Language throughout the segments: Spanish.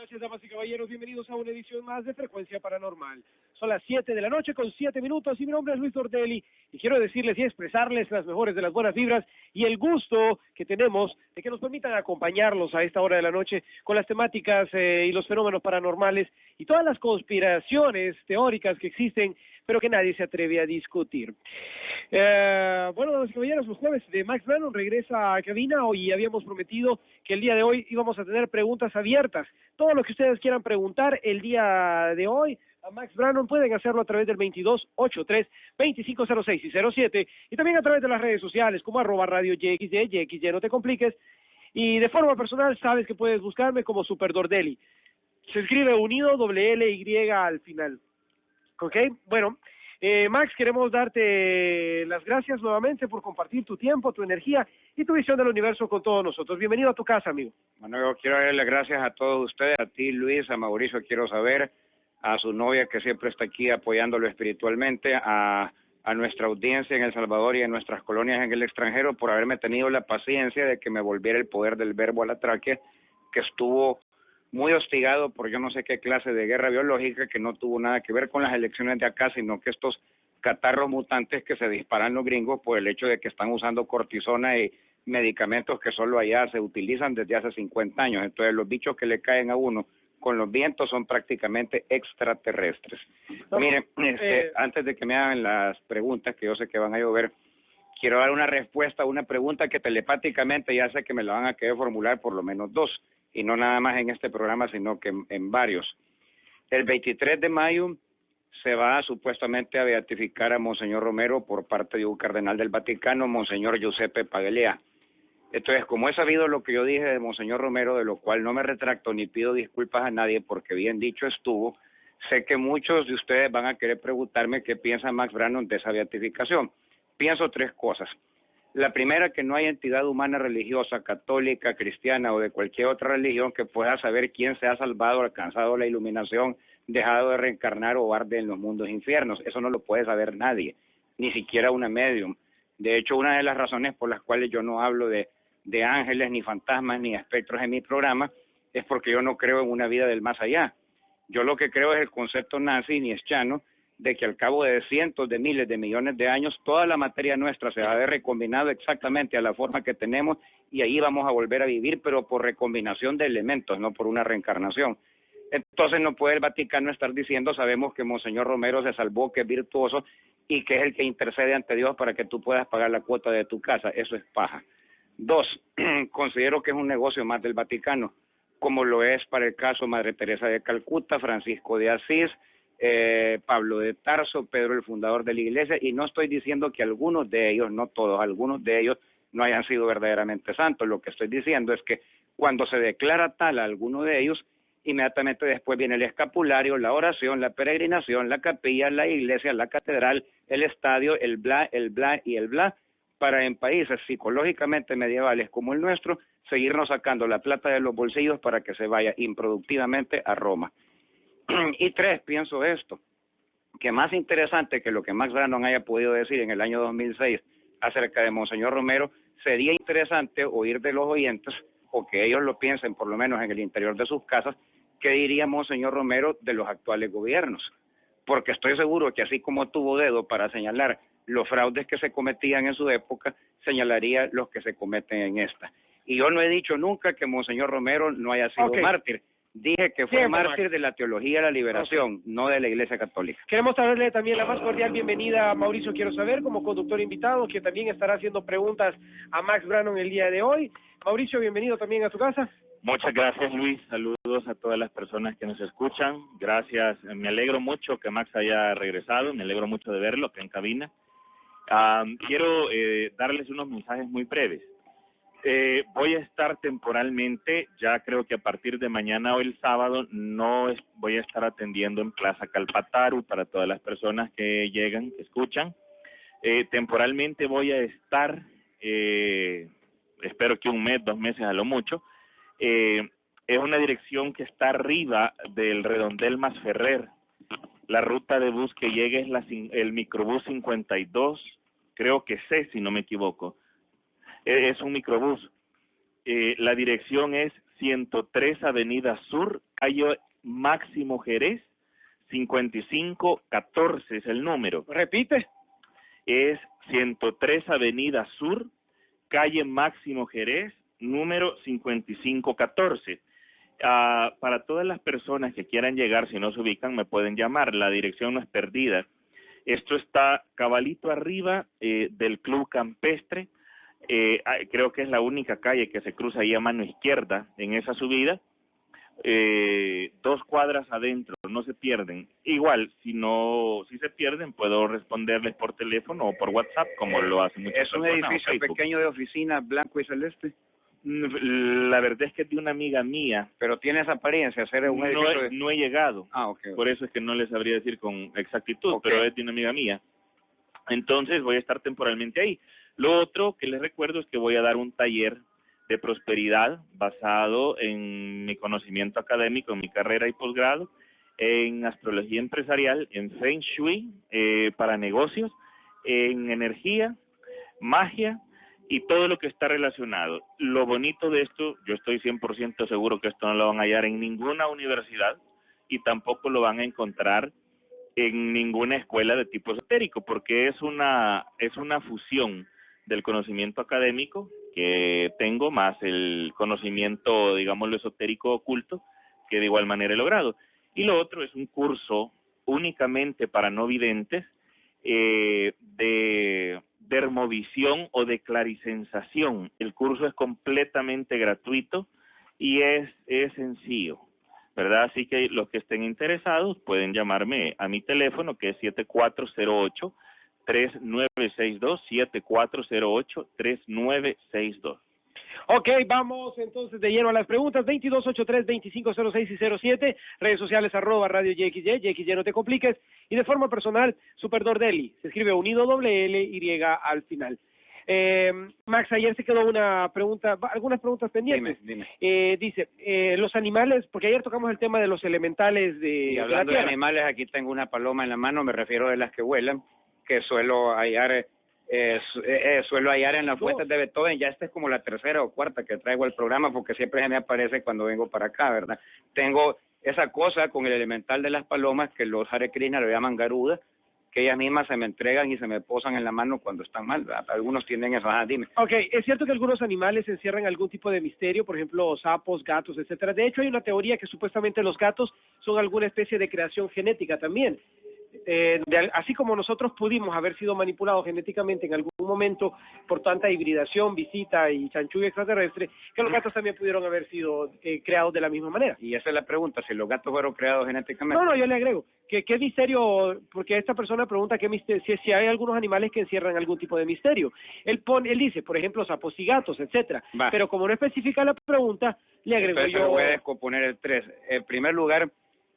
noches, damas y caballeros, bienvenidos a una edición más de Frecuencia Paranormal. Son las 7 de la noche con 7 minutos y mi nombre es Luis Ortelli y quiero decirles y expresarles las mejores de las buenas vibras y el gusto que tenemos de que nos permitan acompañarlos a esta hora de la noche con las temáticas y los fenómenos paranormales y todas las conspiraciones teóricas que existen, pero que nadie se atreve a discutir. Bueno, damas y caballeros, los jueves de Max Brannon regresa a cabina. Hoy habíamos prometido que el día de hoy íbamos a tener preguntas abiertas. Todo lo que ustedes quieran preguntar el día de hoy a Max Brannon pueden hacerlo a través del 2283-2506 y 07 y también a través de las redes sociales como @radio YXY, no te compliques. Y de forma personal sabes que puedes buscarme como Super Dordelli. Se escribe unido, doble L, Y al final. ¿Ok? Bueno, Max, queremos darte las gracias nuevamente por compartir tu tiempo, tu energía y tu visión del universo con todos nosotros. Bienvenido a tu casa, amigo. Bueno, yo quiero darle las gracias a todos ustedes, a ti, Luis, a Mauricio, quiero saber, a su novia que siempre está aquí apoyándolo espiritualmente, a nuestra audiencia en El Salvador y en nuestras colonias en el extranjero por haberme tenido la paciencia de que me volviera el poder del verbo a la tráquea, que estuvo muy hostigado por yo no sé qué clase de guerra biológica que no tuvo nada que ver con las elecciones de acá, sino que estos catarros mutantes que se disparan los gringos por el hecho de que están usando cortisona y medicamentos que solo allá se utilizan desde hace 50 años. Entonces los bichos que le caen a uno con los vientos son prácticamente extraterrestres. Miren, antes de que me hagan las preguntas, que yo sé que van a llover, quiero dar una respuesta a una pregunta que telepáticamente ya sé que me la van a querer formular por lo menos dos, y no nada más en este programa, sino que en varios. El 23 de mayo se va supuestamente a beatificar a Monseñor Romero por parte de un cardenal del Vaticano, Monseñor Giuseppe Paglia. Entonces, como he sabido lo que yo dije de Monseñor Romero, de lo cual no me retracto ni pido disculpas a nadie porque bien dicho estuvo, sé que muchos de ustedes van a querer preguntarme qué piensa Max Brannon de esa beatificación. Pienso tres cosas. La primera, que no hay entidad humana religiosa, católica, cristiana o de cualquier otra religión que pueda saber quién se ha salvado, alcanzado la iluminación, dejado de reencarnar o arde en los mundos infiernos. Eso no lo puede saber nadie, ni siquiera una medium. De hecho, una de las razones por las cuales yo no hablo de ángeles, ni fantasmas, ni espectros en mi programa, es porque yo no creo en una vida del más allá. Yo lo que creo es el concepto nazi nietzscheano de que al cabo de cientos de miles de millones de años, toda la materia nuestra se va a ver recombinado exactamente a la forma que tenemos y ahí vamos a volver a vivir, pero por recombinación de elementos, no por una reencarnación. Entonces no puede el Vaticano estar diciendo, sabemos que Monseñor Romero se salvó, que es virtuoso y que es el que intercede ante Dios para que tú puedas pagar la cuota de tu casa. Eso es paja. Dos, considero que es un negocio más del Vaticano, como lo es para el caso Madre Teresa de Calcuta, Francisco de Asís, Pablo de Tarso, Pedro el fundador de la iglesia, y no estoy diciendo que algunos de ellos, no todos, algunos de ellos no hayan sido verdaderamente santos. Lo que estoy diciendo es que cuando se declara tal a alguno de ellos, inmediatamente después viene el escapulario, la oración, la peregrinación, la capilla, la iglesia, la catedral, el estadio, el bla y el bla, para en países psicológicamente medievales como el nuestro, seguirnos sacando la plata de los bolsillos para que se vaya improductivamente a Roma. Y tres, pienso esto, que más interesante que lo que Max Brannon haya podido decir en el año 2006 acerca de Monseñor Romero, sería interesante oír de los oyentes, o que ellos lo piensen por lo menos en el interior de sus casas, qué diría Monseñor Romero de los actuales gobiernos. Porque estoy seguro que así como tuvo dedo para señalar los fraudes que se cometían en su época, señalaría los que se cometen en esta. Y yo no he dicho nunca que Monseñor Romero no haya sido mártir. Dije que fue mártir de la teología de la liberación, no de la Iglesia Católica. Queremos darle también la más cordial bienvenida a Mauricio Quiero Saber, como conductor invitado, que también estará haciendo preguntas a Max Brannon el día de hoy. Mauricio, bienvenido también a tu casa. Muchas gracias, Luis. Saludos a todas las personas que nos escuchan. Gracias. Me alegro mucho que Max haya regresado. Me alegro mucho de verlo acá en cabina. Quiero darles unos mensajes muy breves. Voy a estar temporalmente, ya creo que a partir de mañana o el sábado, voy a estar atendiendo en Plaza Calpataru para todas las personas que llegan, que escuchan. Temporalmente voy a estar, espero que 1 mes, 2 meses a lo mucho. Es una dirección que está arriba del Redondel Masferrer. La ruta de bus que llega es el microbús 52, creo que C, si no me equivoco. Es un microbús. La dirección es 103 Avenida Sur, calle Máximo Jerez, 5514 es el número. Repite. Es 103 Avenida Sur, calle Máximo Jerez, número 5514. Para todas las personas que quieran llegar, si no se ubican, me pueden llamar. La dirección no es perdida. Esto está cabalito arriba del Club Campestre. Creo que es la única calle que se cruza ahí a mano izquierda en esa subida. 2 cuadras adentro, no se pierden. Igual, si se pierden, puedo responderles por teléfono o por WhatsApp, como lo hacen muchas personas. ¿Es un edificio pequeño de oficina, blanco y celeste? La verdad es que es de una amiga mía. Pero tiene esa apariencia, ser un edificio No he llegado. Okay. Por eso es que no les sabría decir con exactitud, Okay. pero es de una amiga mía. Entonces voy a estar temporalmente ahí. Lo otro que les recuerdo es que voy a dar un taller de prosperidad basado en mi conocimiento académico, en mi carrera y posgrado, en astrología empresarial, en Feng Shui para negocios, en energía, magia y todo lo que está relacionado. Lo bonito de esto, yo estoy 100% seguro que esto no lo van a hallar en ninguna universidad y tampoco lo van a encontrar en ninguna escuela de tipo esotérico, porque es una fusión del conocimiento académico que tengo más el conocimiento, digámoslo, esotérico oculto, que de igual manera he logrado. Y lo otro es un curso únicamente para no videntes de dermovisión o de clarisensación. El curso es completamente gratuito y es sencillo, ¿verdad? Así que los que estén interesados pueden llamarme a mi teléfono, que es 7408-3962, 7408-3962. Ok, vamos entonces de lleno a las preguntas. 2283-2506 y 07, redes sociales @Radio YXY, YXY no te compliques, y de forma personal, Superdordeli, se escribe unido doble L Y al final. Max, ayer se quedó una pregunta, algunas preguntas pendientes. Dime. Dice, los animales, porque ayer tocamos el tema de los elementales Y hablando de animales, aquí tengo una paloma en la mano, me refiero de las que vuelan, que suelo hallar en las fuentes de Beethoven. Ya esta es como la tercera o cuarta que traigo al programa, porque siempre se me aparece cuando vengo para acá, ¿verdad? Tengo esa cosa con el elemental de las palomas, que los Hare Krishna lo llaman garuda, que ellas mismas se me entregan y se me posan en la mano cuando están mal, ¿verdad? Algunos tienen eso. Dime. Ok, es cierto que algunos animales encierran algún tipo de misterio, por ejemplo, sapos, gatos, etcétera. De hecho, hay una teoría que supuestamente los gatos son alguna especie de creación genética también. Así como nosotros pudimos haber sido manipulados genéticamente en algún momento por tanta hibridación, visita y chanchullo extraterrestre, que los gatos también pudieron haber sido creados de la misma manera. Y esa es la pregunta, si los gatos fueron creados genéticamente. No, yo le agrego, ¿qué misterio? Porque esta persona pregunta qué misterio, si hay algunos animales que encierran algún tipo de misterio. Él dice, por ejemplo, sapos y gatos, etcétera. Pero como no especifica la pregunta, le agrego yo voy a descomponer el 3. En primer lugar,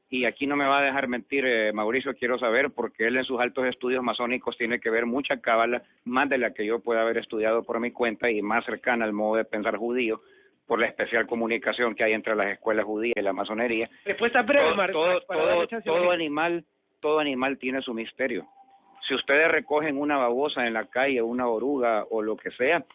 y aquí no me va a dejar mentir Mauricio, quiero saber, porque él en sus altos estudios masónicos tiene que ver mucha cábala, más de la que yo pueda haber estudiado por mi cuenta y más cercana al modo de pensar judío, por la especial comunicación que hay entre las escuelas judías y la masonería. Respuesta breve, todo animal tiene su misterio. Si ustedes recogen una babosa en la calle, una oruga o lo que sea,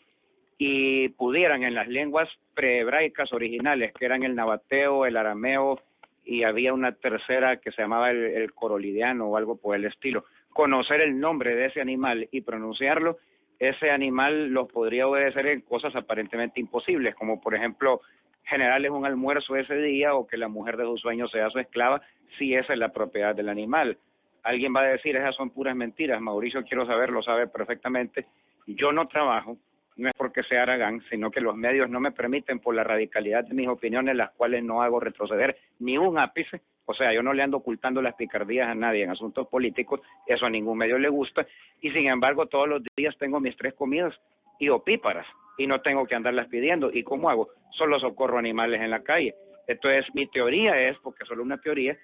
y pudieran en las lenguas prehebraicas originales, que eran el nabateo, el arameo, y había una tercera que se llamaba el corolidiano o algo por el estilo, conocer el nombre de ese animal y pronunciarlo, ese animal los podría obedecer en cosas aparentemente imposibles, como por ejemplo generarles un almuerzo ese día o que la mujer de sus sueños sea su esclava, si esa es la propiedad del animal. Alguien va a decir, esas son puras mentiras. Mauricio, quiero saber, lo sabe perfectamente. Yo no trabajo, no es porque sea Aragán, sino que los medios no me permiten, por la radicalidad de mis opiniones, las cuales no hago retroceder ni un ápice. O sea, yo no le ando ocultando las picardías a nadie en asuntos políticos, eso a ningún medio le gusta, y sin embargo todos los días tengo mis 3 comidas y opíparas, y no tengo que andarlas pidiendo. ¿Y cómo hago? Solo socorro animales en la calle. Entonces mi teoría es, porque solo una teoría,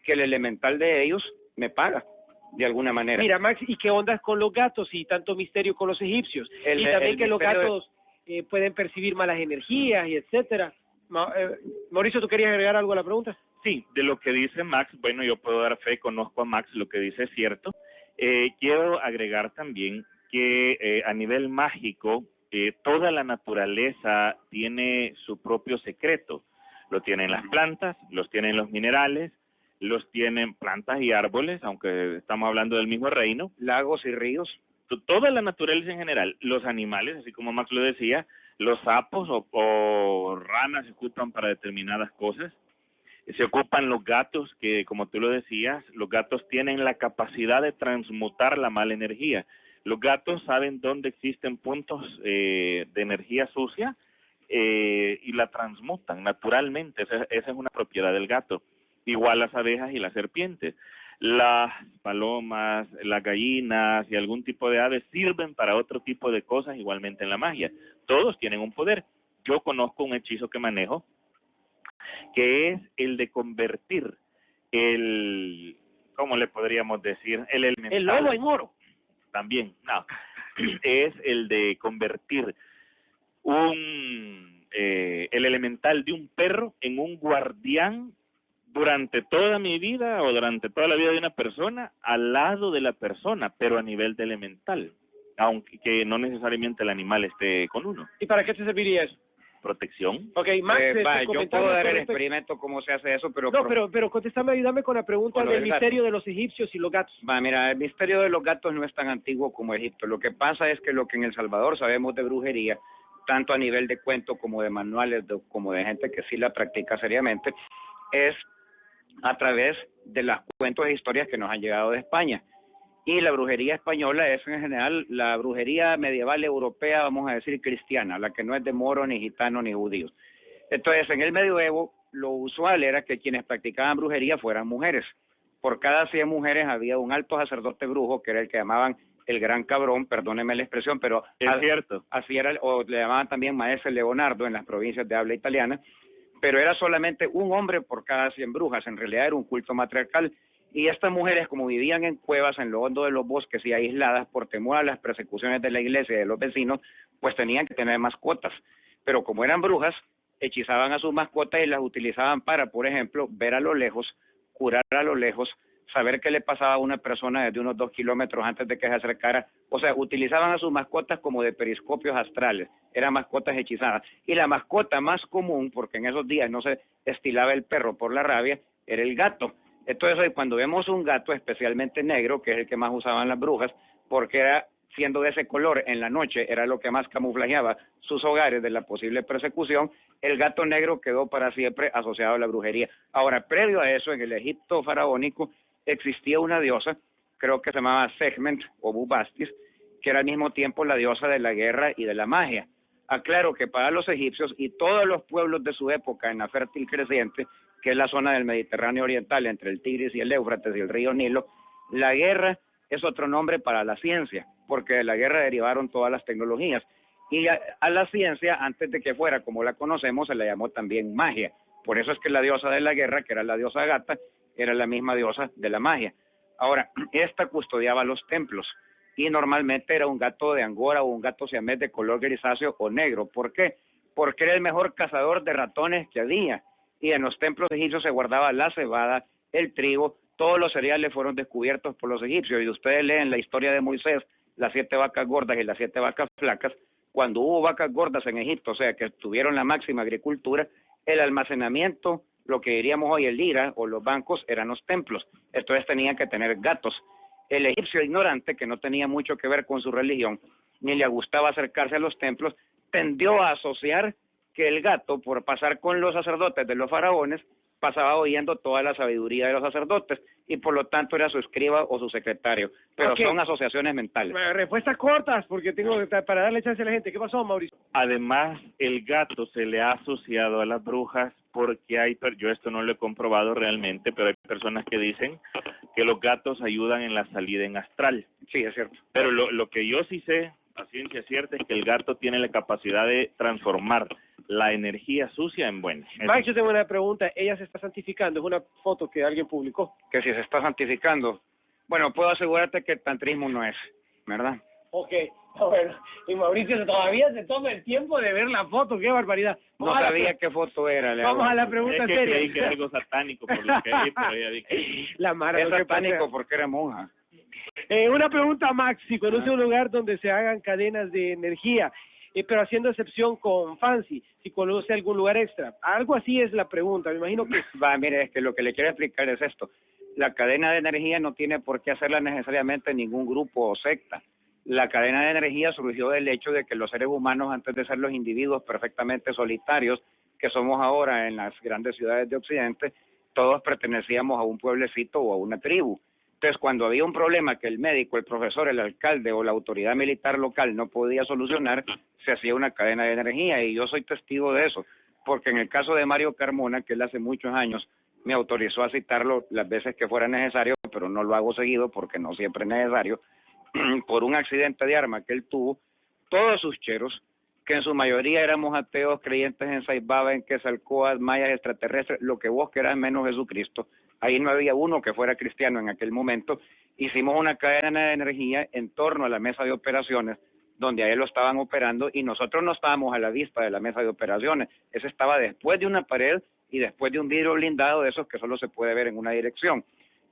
que el elemental de ellos me paga de alguna manera. Mira, Max, ¿y qué onda con los gatos y tanto misterio con los egipcios? Y también que los gatos pueden percibir malas energías y etcétera. Mauricio, ¿tú querías agregar algo a la pregunta? Sí, de lo que dice Max, bueno, yo puedo dar fe, conozco a Max, lo que dice es cierto. Quiero agregar también que a nivel mágico, toda la naturaleza tiene su propio secreto. Lo tienen las plantas, los tienen los minerales, los tienen plantas y árboles, aunque estamos hablando del mismo reino. Lagos y ríos. Toda la naturaleza en general, los animales, así como Max lo decía, los sapos o ranas se ocupan para determinadas cosas. Se ocupan los gatos, que como tú lo decías, los gatos tienen la capacidad de transmutar la mala energía. Los gatos saben dónde existen puntos de energía sucia y la transmutan naturalmente. Esa es una propiedad del gato. Igual las abejas y las serpientes. Las palomas, las gallinas y algún tipo de aves sirven para otro tipo de cosas igualmente en la magia. Todos tienen un poder. Yo conozco un hechizo que manejo, que es el de convertir ¿cómo le podríamos decir? El elemental. El lobo en oro. También, no. Es el de convertir el elemental de un perro en un guardián durante toda mi vida o durante toda la vida de una persona, al lado de la persona, pero a nivel de elemental, aunque que no necesariamente el animal esté con uno. ¿Y para qué te serviría eso? Protección. Ok, Max, yo puedo dar el experimento cómo se hace eso, pero... No, pero contéstame, ayúdame con la pregunta del misterio de los egipcios y los gatos. Mira, el misterio de los gatos no es tan antiguo como Egipto. Lo que pasa es que lo que en El Salvador sabemos de brujería, tanto a nivel de cuento como de manuales, como de gente que sí la practica seriamente, es a través de los cuentos e historias que nos han llegado de España. Y la brujería española es en general la brujería medieval europea, vamos a decir cristiana, la que no es de moros, ni gitanos, ni judíos. Entonces, en el medioevo, lo usual era que quienes practicaban brujería fueran mujeres. Por cada 100 mujeres había un alto sacerdote brujo, que era el que llamaban el gran cabrón, perdónenme la expresión, pero... Es cierto. Así era, o le llamaban también maestre Leonardo en las provincias de habla italiana, pero era solamente un hombre por cada 100 brujas. En realidad era un culto matriarcal. Y estas mujeres, como vivían en cuevas, en lo hondo de los bosques y aisladas por temor a las persecuciones de la iglesia y de los vecinos, pues tenían que tener mascotas. Pero como eran brujas, hechizaban a sus mascotas y las utilizaban para, por ejemplo, ver a lo lejos, curar a lo lejos, saber qué le pasaba a una persona desde unos 2 kilómetros antes de que se acercara. O sea, utilizaban a sus mascotas como de periscopios astrales, eran mascotas hechizadas. Y la mascota más común, porque en esos días no se estilaba el perro por la rabia, era el gato. Entonces, cuando vemos un gato, especialmente negro, que es el que más usaban las brujas, porque era, siendo de ese color en la noche, era lo que más camuflajeaba sus hogares de la posible persecución, el gato negro quedó para siempre asociado a la brujería. Ahora, previo a eso, en el Egipto faraónico, existía una diosa, creo que se llamaba Sekhmet o Bubastis, que era al mismo tiempo la diosa de la guerra y de la magia. Aclaro que para los egipcios y todos los pueblos de su época en la fértil creciente, que es la zona del Mediterráneo oriental entre el Tigris y el Éufrates y el río Nilo, la guerra es otro nombre para la ciencia, porque de la guerra derivaron todas las tecnologías. Y a la ciencia, antes de que fuera como la conocemos, se la llamó también magia. Por eso es que la diosa de la guerra, que era la diosa Gata, era la misma diosa de la magia. Ahora, esta custodiaba los templos y normalmente era un gato de Angora o un gato siamés de color grisáceo o negro. ¿Por qué? Porque era el mejor cazador de ratones que había. Y en los templos egipcios se guardaba la cebada, el trigo, todos los cereales fueron descubiertos por los egipcios. Y ustedes leen la historia de Moisés, las 7 vacas gordas y las 7 vacas flacas. Cuando hubo vacas gordas en Egipto, o sea, que tuvieron la máxima agricultura, el almacenamiento, lo que diríamos hoy el lira o los bancos, eran los templos. Entonces tenían que tener gatos. El egipcio ignorante, que no tenía mucho que ver con su religión, ni le gustaba acercarse a los templos, tendió a asociar que el gato, por pasar con los sacerdotes de los faraones, pasaba oyendo toda la sabiduría de los sacerdotes y por lo tanto era su escriba o su secretario. Pero son asociaciones mentales. Respuestas cortas, porque tengo para darle chance a la gente. ¿Qué pasó, Mauricio? Además, el gato se le ha asociado a las brujas porque yo esto no lo he comprobado realmente, pero hay personas que dicen que los gatos ayudan en la salida en astral. Sí, es cierto. Pero lo que yo sí sé, a ciencia cierta, es que el gato tiene la capacidad de transformar la energía sucia en buena. Max, yo tengo una pregunta. Ella se está santificando. Es una foto que alguien publicó. Que si se está santificando. Bueno, puedo asegurarte que el tantrismo no es, ¿verdad? Ok, bueno. Y Mauricio todavía se toma el tiempo de ver la foto. ¡Qué barbaridad! No sabía qué foto era. Vamos a la pregunta seria. Creí que era algo satánico por lo que vi, pero ya vi que... La Mara, es satánico porque era monja. Una pregunta, Max. Si conoce un lugar donde se hagan cadenas de energía, pero haciendo excepción con Fancy, si conoce algún lugar extra. Algo así es la pregunta, me imagino que... Mire, es que lo que le quiero explicar es esto. La cadena de energía no tiene por qué hacerla necesariamente ningún grupo o secta. La cadena de energía surgió del hecho de que los seres humanos, antes de ser los individuos perfectamente solitarios que somos ahora en las grandes ciudades de Occidente, todos pertenecíamos a un pueblecito o a una tribu. Entonces, cuando había un problema que el médico, el profesor, el alcalde o la autoridad militar local no podía solucionar, se hacía una cadena de energía, y yo soy testigo de eso, porque en el caso de Mario Carmona, que él hace muchos años me autorizó a citarlo las veces que fuera necesario, pero no lo hago seguido porque no siempre es necesario, por un accidente de arma que él tuvo, todos sus cheros, que en su mayoría éramos ateos, creyentes en Saibaba, en Quetzalcóatl, mayas, extraterrestres, lo que vos querás menos Jesucristo, ahí no había uno que fuera cristiano en aquel momento, hicimos una cadena de energía en torno a la mesa de operaciones, donde a él lo estaban operando, y nosotros no estábamos a la vista de la mesa de operaciones, ese estaba después de una pared y después de un vidrio blindado de esos que solo se puede ver en una dirección,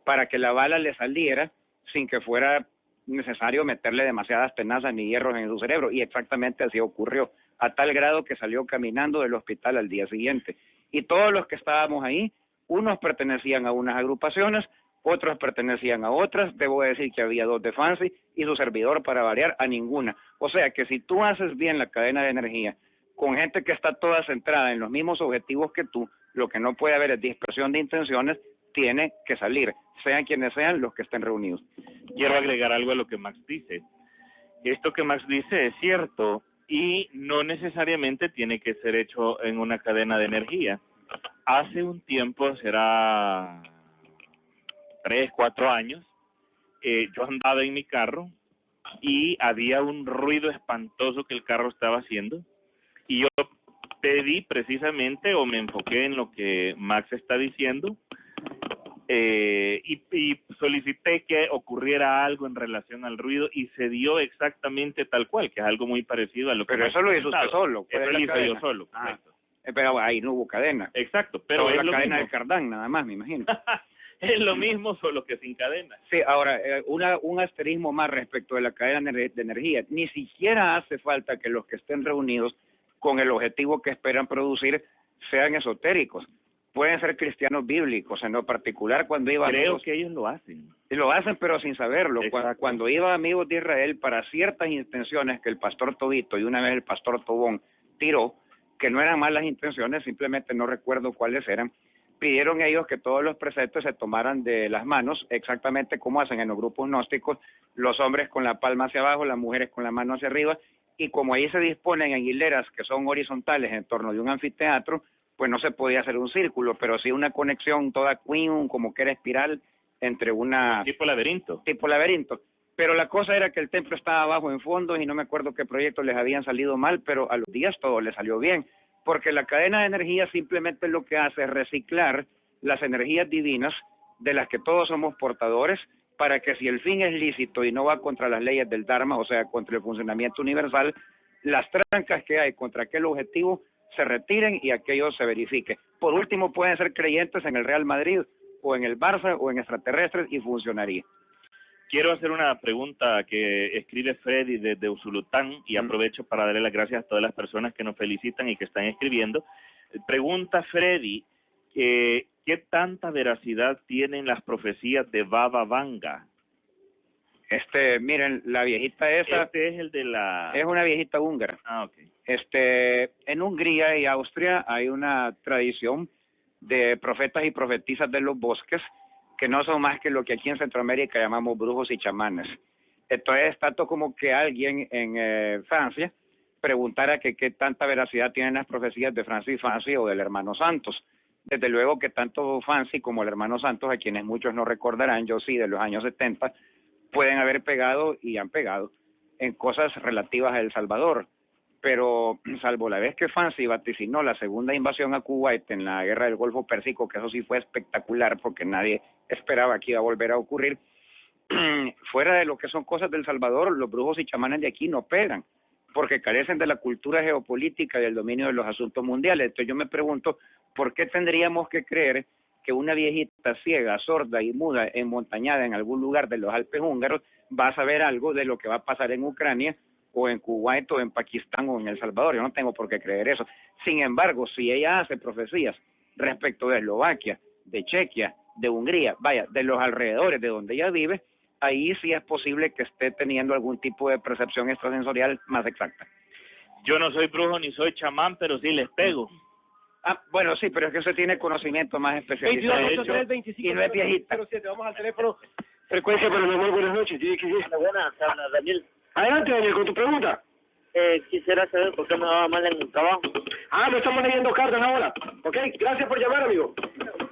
para que la bala le saliera sin que fuera necesario meterle demasiadas tenazas ni hierros en su cerebro, y exactamente así ocurrió, a tal grado que salió caminando del hospital al día siguiente. Y todos los que estábamos ahí, unos pertenecían a unas agrupaciones, otros pertenecían a otras, debo decir que había 2 de Fancy, y su servidor, para variar, a ninguna. O sea que si tú haces bien la cadena de energía, con gente que está toda centrada en los mismos objetivos que tú, lo que no puede haber es dispersión de intenciones, tiene que salir, sean quienes sean los que estén reunidos. Quiero agregar algo a lo que Max dice. Esto que Max dice es cierto y no necesariamente tiene que ser hecho en una cadena de energía. Hace un tiempo, será 3, 4 años, yo andaba en mi carro y había un ruido espantoso que el carro estaba haciendo, y yo pedí precisamente, o me enfoqué en lo que Max está diciendo, y solicité que ocurriera algo en relación al ruido, y se dio exactamente tal cual, que es algo muy parecido a lo que... Pero eso lo hizo usted solo. Eso lo hice yo solo, correcto. Pero ahí no hubo cadena. Exacto, pero es la cadena mismo. del Cardán, nada más, me imagino. Es lo mismo, solo que sin cadena. Sí, ahora, un asterismo más respecto de la cadena de energía. Ni siquiera hace falta que los que estén reunidos con el objetivo que esperan producir sean esotéricos. Pueden ser cristianos bíblicos, en lo particular cuando iba... Creo que ellos lo hacen. Lo hacen, pero sin saberlo. Exacto. Cuando iba a Amigos de Israel para ciertas intenciones que el pastor Tobito y una vez el pastor Tobón tiró, que no eran malas intenciones, simplemente no recuerdo cuáles eran, pidieron ellos que todos los preceptos se tomaran de las manos, exactamente como hacen en los grupos gnósticos, los hombres con la palma hacia abajo, las mujeres con la mano hacia arriba, y como ahí se disponen en hileras que son horizontales en torno de un anfiteatro, pues no se podía hacer un círculo, pero sí una conexión toda queen, como que era espiral, entre una... Tipo laberinto. Tipo laberinto. Pero la cosa era que el templo estaba abajo en fondos y no me acuerdo qué proyectos les habían salido mal, pero a los días todo les salió bien, porque la cadena de energía simplemente lo que hace es reciclar las energías divinas de las que todos somos portadores, para que si el fin es lícito y no va contra las leyes del Dharma, o sea, contra el funcionamiento universal, las trancas que hay contra aquel objetivo se retiren y aquello se verifique. Por último, pueden ser creyentes en el Real Madrid o en el Barça o en extraterrestres y funcionaría. Quiero hacer una pregunta que escribe Freddy desde Usulután, y aprovecho para darle las gracias a todas las personas que nos felicitan y que están escribiendo. Pregunta Freddy, ¿qué tanta veracidad tienen las profecías de Baba Vanga? Miren, la viejita esa... Este es el de la... Es una viejita húngara. Ah, ok. En Hungría y Austria hay una tradición de profetas y profetisas de los bosques que no son más que lo que aquí en Centroamérica llamamos brujos y chamanes. Entonces es tanto como que alguien en Francia preguntara que qué tanta veracidad tienen las profecías de Francis Fancy o del hermano Santos. Desde luego que tanto Fancy como el hermano Santos, a quienes muchos no recordarán, yo sí, de los años 70, pueden haber pegado y han pegado en cosas relativas a El Salvador. Pero salvo la vez que Fancy vaticinó la segunda invasión a Kuwait en la guerra del Golfo Pérsico, que eso sí fue espectacular porque nadie esperaba que iba a volver a ocurrir, fuera de lo que son cosas del Salvador, los brujos y chamanes de aquí no pegan, porque carecen de la cultura geopolítica y del dominio de los asuntos mundiales. Entonces yo me pregunto, ¿por qué tendríamos que creer que una viejita ciega, sorda y muda, enmontañada en algún lugar de los Alpes húngaros, va a saber algo de lo que va a pasar en Ucrania, o en Kuwait o en Pakistán o en El Salvador. Yo no tengo por qué creer eso. Sin embargo, si ella hace profecías respecto de Eslovaquia, de Chequia, de Hungría, vaya, de los alrededores de donde ella vive, ahí sí es posible que esté teniendo algún tipo de percepción extrasensorial más exacta. Yo no soy brujo ni soy chamán, pero sí les pego. Ah, bueno, sí, pero es que usted tiene conocimiento más especializado. 2283 25 y no es viejita. 07. Vamos al teléfono. Frecuencia paranormal, buenas noches. Buenas, habla Daniel. Adelante, Daniel, con tu pregunta. Quisiera saber por qué me va mal en el trabajo. No estamos leyendo cartas ahora. Ok, gracias por llamar, amigo.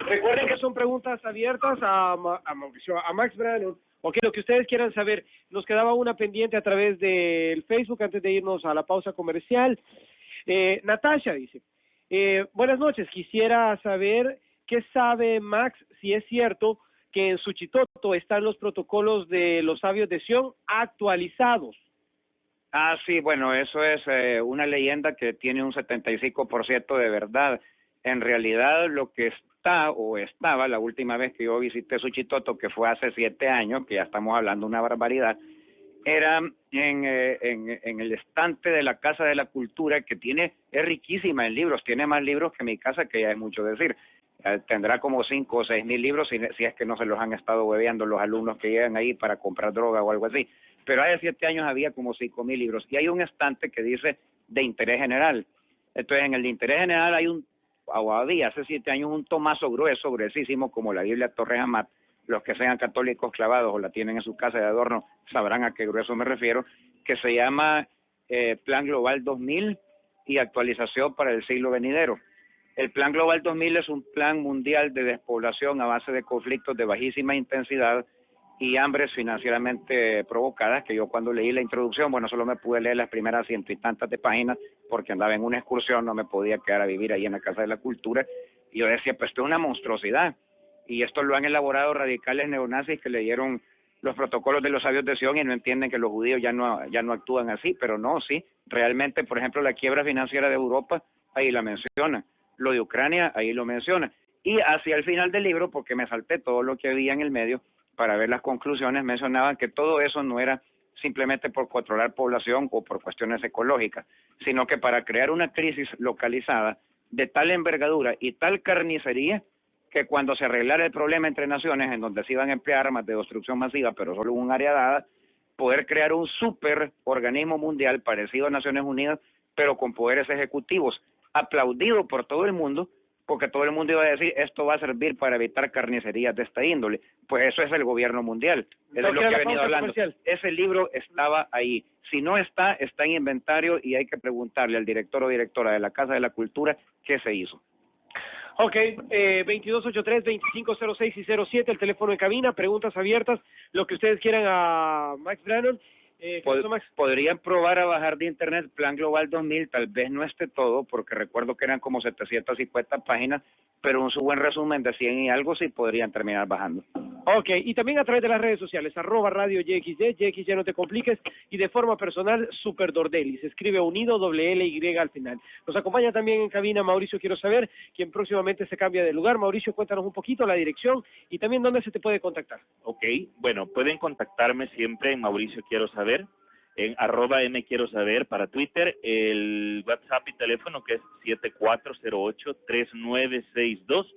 Recuerden que son preguntas abiertas a Mauricio, a Max Brannon. Ok, lo que ustedes quieran saber. Nos quedaba una pendiente a través del Facebook antes de irnos a la pausa comercial. Natasha dice, buenas noches, quisiera saber qué sabe Max, si es cierto que en Suchitoto están los protocolos de los sabios de Sion actualizados. Ah, sí, bueno, eso es una leyenda que tiene un 75% de verdad. En realidad, lo que está o estaba la última vez que yo visité Suchitoto, que fue hace 7 años, que ya estamos hablando una barbaridad, era en el estante de la Casa de la Cultura, que es riquísima en libros, tiene más libros que mi casa, que ya es mucho decir. Tendrá como 5 o 6 mil libros, si es que no se los han estado hueveando los alumnos que llegan ahí para comprar droga o algo así. Pero hace 7 años había como 5.000 libros. Y hay un estante que dice de interés general. Entonces, en el de interés general había hace 7 años un tomazo grueso, gruesísimo, como la Biblia Torres Amat. Los que sean católicos clavados o la tienen en su casa de adorno sabrán a qué grueso me refiero, que se llama Plan Global 2000 y actualización para el siglo venidero. El Plan Global 2000 es un plan mundial de despoblación a base de conflictos de bajísima intensidad y hambres financieramente provocadas, que yo cuando leí la introducción, bueno, solo me pude leer las primeras 100 y tantas de páginas, porque andaba en una excursión, no me podía quedar a vivir ahí en la Casa de la Cultura, y yo decía, pues esto es una monstruosidad, y esto lo han elaborado radicales neonazis que leyeron los protocolos de los sabios de Sion y no entienden que los judíos ya no actúan así, pero no, sí, realmente, por ejemplo, la quiebra financiera de Europa, ahí la menciona, lo de Ucrania, ahí lo menciona, y hacia el final del libro, porque me salté todo lo que había en el medio, para ver las conclusiones, mencionaban que todo eso no era simplemente por controlar población o por cuestiones ecológicas, sino que para crear una crisis localizada de tal envergadura y tal carnicería que cuando se arreglara el problema entre naciones en donde se iban a emplear armas de destrucción masiva, pero solo en un área dada, poder crear un super organismo mundial parecido a Naciones Unidas, pero con poderes ejecutivos, aplaudido por todo el mundo, porque todo el mundo iba a decir, esto va a servir para evitar carnicerías de esta índole. Pues eso es el gobierno mundial. Eso es lo que he venido hablando. Ese libro estaba ahí. Si no está, está en inventario y hay que preguntarle al director o directora de la Casa de la Cultura qué se hizo. Ok, 2283-2506 y 07, el teléfono en cabina, preguntas abiertas, lo que ustedes quieran a Max Brannon. Podrían probar a bajar de internet Plan Global 2000, tal vez no esté todo, porque recuerdo que eran como 750 páginas, pero un buen resumen de 100 y algo sí podrían terminar bajando. Ok, y también a través de las redes sociales, @Radio YXD, YX ya no te compliques, y de forma personal, Super Dordelli, se escribe unido, L-Y al final. Nos acompaña también en cabina Mauricio Quiero Saber, quien próximamente se cambia de lugar. Mauricio, cuéntanos un poquito la dirección y también dónde se te puede contactar. Ok, bueno, pueden contactarme siempre en Mauricio Quiero Saber, en @mquierosaber para Twitter, el WhatsApp y teléfono que es 7408-3962,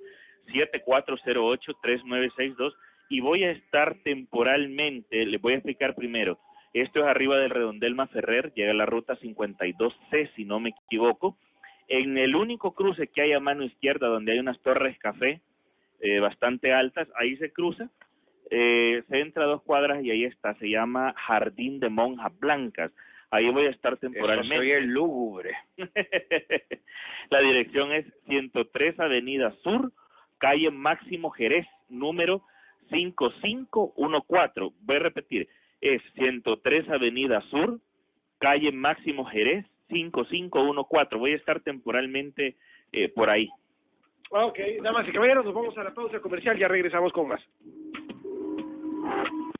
7408-3962, y voy a estar temporalmente, les voy a explicar primero, esto es arriba del Redondel Maferrer, llega a la ruta 52C, si no me equivoco, en el único cruce que hay a mano izquierda, donde hay unas torres café bastante altas, ahí se cruza, se entra 2 cuadras y ahí está, se llama Jardín de Monjas Blancas. Ahí voy a estar temporalmente. Soy el lúgubre. La dirección es 103 Avenida Sur, calle Máximo Jerez, número 5514. Voy a repetir, es 103 Avenida Sur, calle Máximo Jerez, 5514. Voy a estar temporalmente por ahí. Ok, damas y caballeros, nos vamos a la pausa comercial, ya regresamos con más.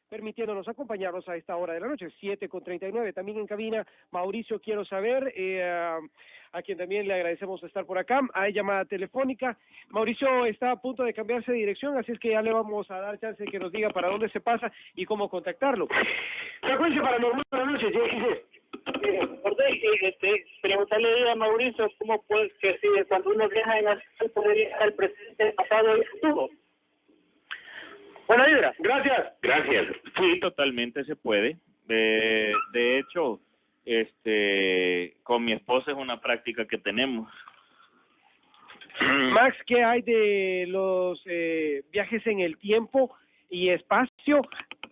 Permitiéndonos acompañarnos a esta hora de la noche, 7:39, también en cabina, Mauricio Quiero Saber, a quien también le agradecemos estar por acá. Hay llamada telefónica. Mauricio está a punto de cambiarse de dirección, así es que ya le vamos a dar chance de que nos diga para dónde se pasa y cómo contactarlo. Frecuencia paranormal, buenas noches, JXD. Preguntarle a Mauricio cómo puede que si cuando uno viaja en astral podría estar el presente, el pasado y el futuro. Buena vibra. Gracias. Gracias. Sí, totalmente se puede. De hecho, con mi esposa es una práctica que tenemos. Max, ¿qué hay de los viajes en el tiempo y espacio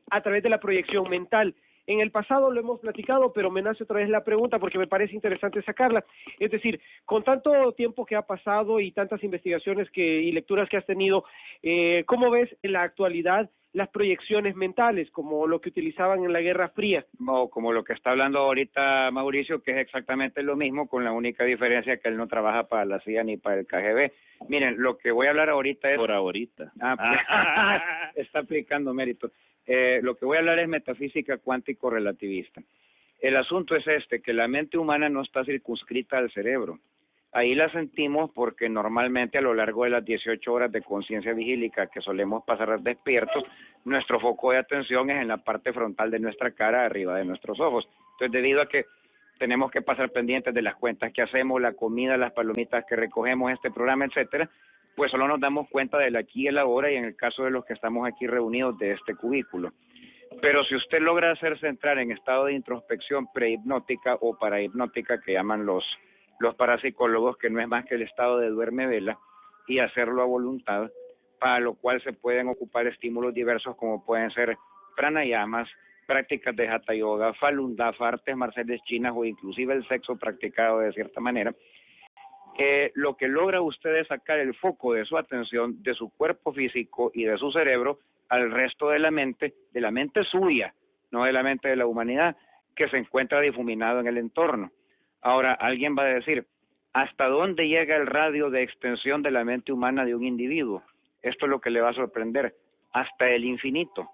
a través de la proyección mental? En el pasado lo hemos platicado, pero me nace otra vez la pregunta porque me parece interesante sacarla. Es decir, con tanto tiempo que ha pasado y tantas investigaciones y lecturas que has tenido, ¿cómo ves en la actualidad las proyecciones mentales, como lo que utilizaban en la Guerra Fría? O como lo que está hablando ahorita Mauricio, que es exactamente lo mismo, con la única diferencia que él no trabaja para la CIA ni para el KGB. Miren, lo que voy a hablar ahorita es... Por ahorita. Está aplicando mérito. Lo que voy a hablar es metafísica cuántico-relativista. El asunto es que la mente humana no está circunscrita al cerebro. Ahí la sentimos porque normalmente a lo largo de las 18 horas de conciencia vigílica que solemos pasar despiertos, nuestro foco de atención es en la parte frontal de nuestra cara, arriba de nuestros ojos. Entonces, debido a que tenemos que pasar pendientes de las cuentas que hacemos, la comida, las palomitas que recogemos, este programa, etcétera, pues solo nos damos cuenta del aquí y el ahora, y en el caso de los que estamos aquí reunidos de este cubículo. Pero si usted logra hacerse entrar en estado de introspección prehipnótica o parahipnótica, que llaman los parapsicólogos, que no es más que el estado de duerme vela, y hacerlo a voluntad, para lo cual se pueden ocupar estímulos diversos como pueden ser pranayamas, prácticas de hatha yoga, falun dafa, artes marciales chinas o inclusive el sexo practicado de cierta manera. Lo que logra usted es sacar el foco de su atención, de su cuerpo físico y de su cerebro al resto de la mente suya, no de la mente de la humanidad, que se encuentra difuminado en el entorno. Ahora, alguien va a decir, ¿hasta dónde llega el radio de extensión de la mente humana de un individuo? Esto es lo que le va a sorprender, hasta el infinito.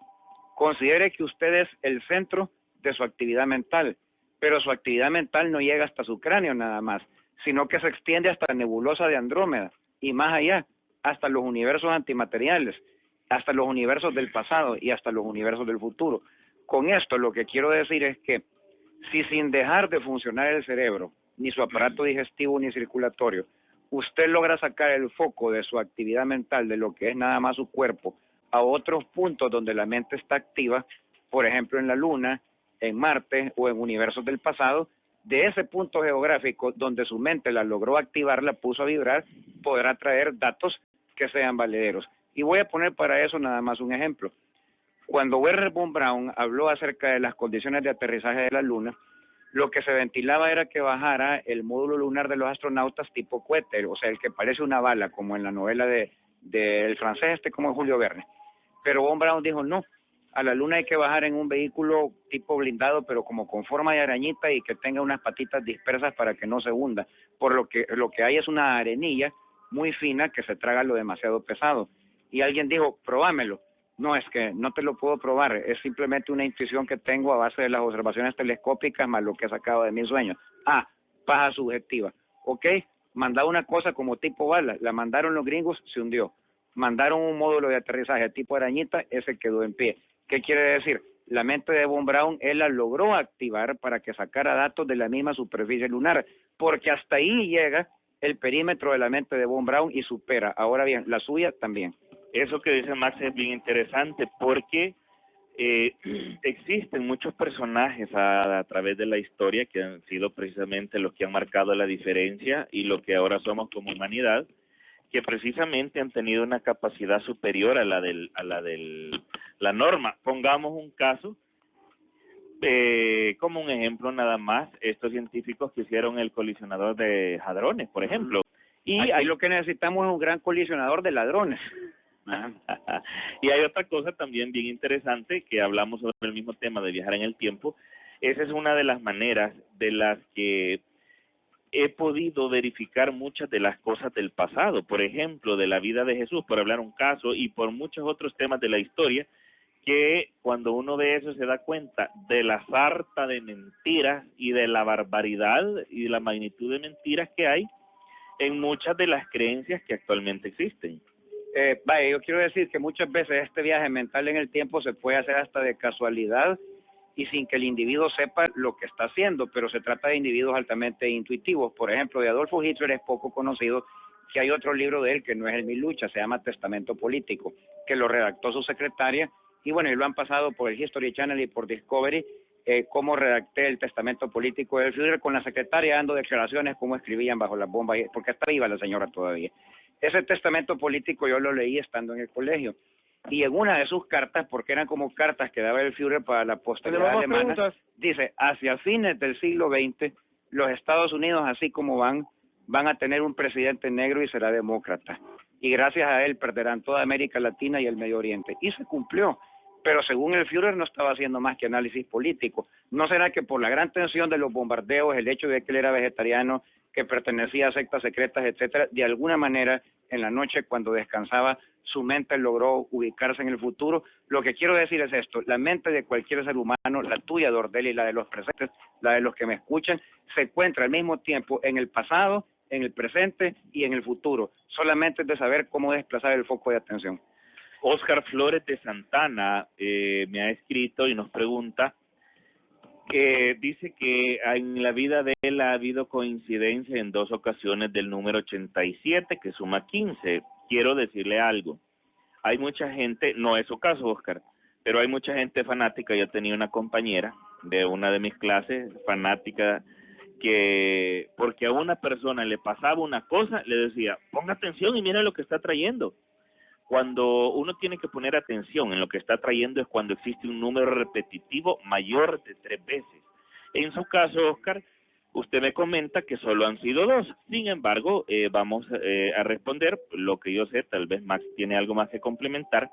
Considere que usted es el centro de su actividad mental, pero su actividad mental no llega hasta su cráneo nada más, sino que se extiende hasta la nebulosa de Andrómeda y más allá, hasta los universos antimateriales, hasta los universos del pasado y hasta los universos del futuro. Con esto lo que quiero decir es que si sin dejar de funcionar el cerebro, ni su aparato digestivo ni circulatorio, usted logra sacar el foco de su actividad mental, de lo que es nada más su cuerpo, a otros puntos donde la mente está activa, por ejemplo en la Luna, en Marte o en universos del pasado, de ese punto geográfico donde su mente la logró activar, la puso a vibrar, podrá traer datos que sean valederos. Y voy a poner para eso nada más un ejemplo. Cuando Wernher von Braun habló acerca de las condiciones de aterrizaje de la Luna, lo que se ventilaba era que bajara el módulo lunar de los astronautas tipo cohete, o sea, el que parece una bala, como en la novela del francés como Julio Verne. Pero von Braun dijo, no, a la Luna hay que bajar en un vehículo tipo blindado, pero como con forma de arañita y que tenga unas patitas dispersas para que no se hunda. Por lo que hay es una arenilla muy fina que se traga lo demasiado pesado. Y alguien dijo, probámelo. No, es que no te lo puedo probar, es simplemente una intuición que tengo a base de las observaciones telescópicas más lo que he sacado de mis sueños. Paja subjetiva. Ok, mandaba una cosa como tipo bala, la mandaron los gringos, se hundió. Mandaron un módulo de aterrizaje tipo arañita, ese quedó en pie. ¿Qué quiere decir? La mente de von Braun, él la logró activar para que sacara datos de la misma superficie lunar, porque hasta ahí llega el perímetro de la mente de von Braun y supera. Ahora bien, la suya también. Eso que dice Max es bien interesante porque existen muchos personajes a través de la historia que han sido precisamente los que han marcado la diferencia y lo que ahora somos como humanidad, que precisamente han tenido una capacidad superior a la de la norma. Pongamos un caso, como un ejemplo nada más, estos científicos que hicieron el colisionador de hadrones, por ejemplo. Y ahí lo que necesitamos es un gran colisionador de ladrones. Y hay otra cosa también bien interesante, que hablamos sobre el mismo tema de viajar en el tiempo. Esa es una de las maneras de las que he podido verificar muchas de las cosas del pasado, por ejemplo, de la vida de Jesús, por hablar un caso, y por muchos otros temas de la historia, que cuando uno ve eso se da cuenta de la sarta de mentiras y de la barbaridad y de la magnitud de mentiras que hay en muchas de las creencias que actualmente existen. Yo quiero decir que muchas veces este viaje mental en el tiempo se puede hacer hasta de casualidad y sin que el individuo sepa lo que está haciendo, pero se trata de individuos altamente intuitivos. Por ejemplo, de Adolfo Hitler es poco conocido que hay otro libro de él que no es el Mi Lucha, se llama Testamento Político, que lo redactó su secretaria, y bueno, y lo han pasado por el History Channel y por Discovery, cómo redacté el testamento político del Führer con la secretaria dando declaraciones, cómo escribían bajo las bombas, porque está viva la señora todavía. Ese testamento político yo lo leí estando en el colegio, y en una de sus cartas, porque eran como cartas que daba el Führer para la posteridad alemana, dice, hacia fines del siglo XX, los Estados Unidos, así como van a tener un presidente negro y será demócrata, y gracias a él perderán toda América Latina y el Medio Oriente, y se cumplió. Pero según el Führer no estaba haciendo más que análisis político. ¿No será que por la gran tensión de los bombardeos, el hecho de que él era vegetariano, que pertenecía a sectas secretas, etcétera, de alguna manera en la noche cuando descansaba su mente logró ubicarse en el futuro? Lo que quiero decir es esto: la mente de cualquier ser humano, la tuya, Dordelli, la de los presentes, la de los que me escuchan, se encuentra al mismo tiempo en el pasado, en el presente y en el futuro. Solamente es de saber cómo desplazar el foco de atención. Oscar Flores de Santana me ha escrito y nos pregunta, que dice que en la vida de él ha habido coincidencia en 2 ocasiones del número 87, que suma 15. Quiero decirle algo. Hay mucha gente, no es su caso, Oscar, pero hay mucha gente fanática. Yo tenía una compañera de una de mis clases, fanática, que porque a una persona le pasaba una cosa, le decía, ponga atención y mira lo que está trayendo. Cuando uno tiene que poner atención en lo que está trayendo es cuando existe un número repetitivo mayor de 3 veces. En su caso, Oscar, usted me comenta que solo han sido 2. Sin embargo, vamos a responder lo que yo sé, tal vez Max tiene algo más que complementar.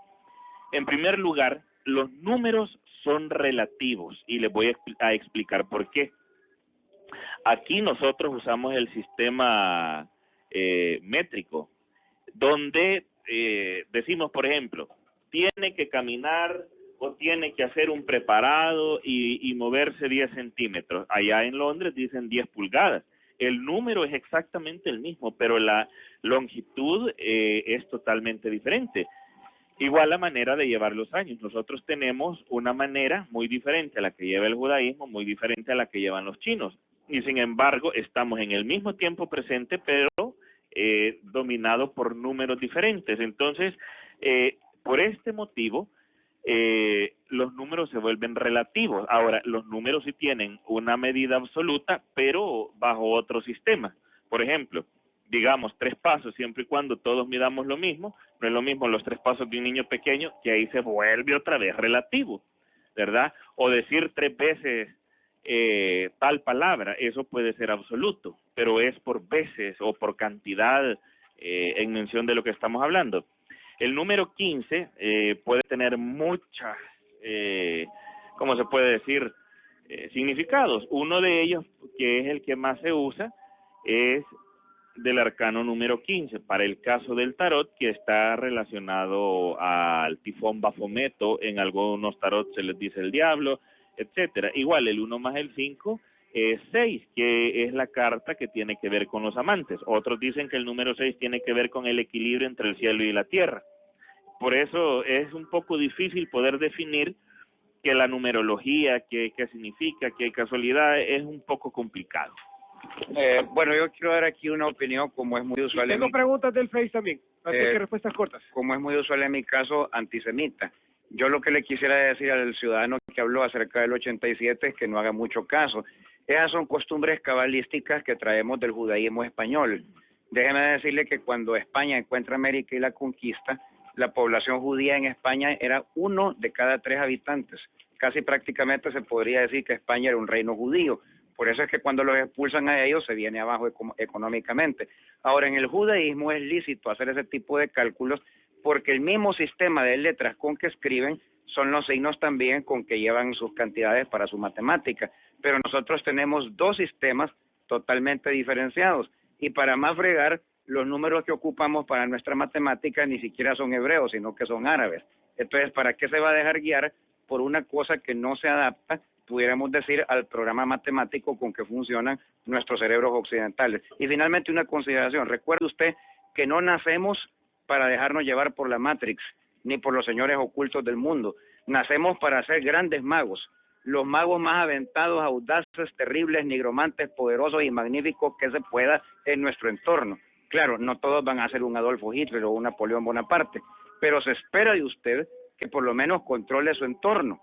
En primer lugar, los números son relativos y les voy a explicar por qué. Aquí nosotros usamos el sistema métrico, donde decimos, por ejemplo, tiene que caminar o tiene que hacer un preparado y moverse 10 centímetros. Allá en Londres dicen 10 pulgadas. El número es exactamente el mismo, pero la longitud es totalmente diferente. Igual la manera de llevar los años. Nosotros tenemos una manera muy diferente a la que lleva el judaísmo, muy diferente a la que llevan los chinos. Y sin embargo, estamos en el mismo tiempo presente, pero dominado por números diferentes. Entonces, por este motivo, los números se vuelven relativos. Ahora, los números sí tienen una medida absoluta, pero bajo otro sistema. Por ejemplo, digamos 3 pasos, siempre y cuando todos midamos lo mismo, no es lo mismo los 3 pasos de un niño pequeño, que ahí se vuelve otra vez relativo, ¿verdad? O decir 3 veces tal palabra, eso puede ser absoluto, pero es por veces o por cantidad en mención de lo que estamos hablando. El número 15 puede tener muchas, ¿cómo se puede decir? Significados. Uno de ellos, que es el que más se usa, es del arcano número 15, para el caso del tarot, que está relacionado al tifón Bafometo. En algunos tarot se les dice el diablo, etcétera. Igual el 1 más el 5 es 6, que es la carta que tiene que ver con los amantes. Otros dicen que el número 6 tiene que ver con el equilibrio entre el cielo y la tierra. Por eso es un poco difícil poder definir que la numerología, qué significa, qué casualidad, es un poco complicado. Bueno, yo quiero dar aquí una opinión, como es muy usual. Tengo preguntas del Face también, así que respuestas cortas. Como es muy usual en mi caso, antisemita. Yo lo que le quisiera decir al ciudadano que habló acerca del 87 es que no haga mucho caso. Esas son costumbres cabalísticas que traemos del judaísmo español. Déjeme decirle que cuando España encuentra América y la conquista, la población judía en España era 1 de cada 3 habitantes. Casi prácticamente se podría decir que España era un reino judío. Por eso es que cuando los expulsan a ellos se viene abajo económicamente. Ahora, en el judaísmo es lícito hacer ese tipo de cálculos porque el mismo sistema de letras con que escriben son los signos también con que llevan sus cantidades para su matemática. Pero nosotros tenemos 2 sistemas totalmente diferenciados. Y para más fregar, los números que ocupamos para nuestra matemática ni siquiera son hebreos, sino que son árabes. Entonces, ¿para qué se va a dejar guiar por una cosa que no se adapta, pudiéramos decir, al programa matemático con que funcionan nuestros cerebros occidentales? Y finalmente una consideración. Recuerde usted que no nacemos para dejarnos llevar por la Matrix, ni por los señores ocultos del mundo. Nacemos para ser grandes magos. los magos más aventados, audaces, terribles, nigromantes, poderosos y magníficos que se pueda en nuestro entorno. Claro, no todos van a ser un Adolfo Hitler o un Napoleón Bonaparte, pero se espera de usted que por lo menos controle su entorno.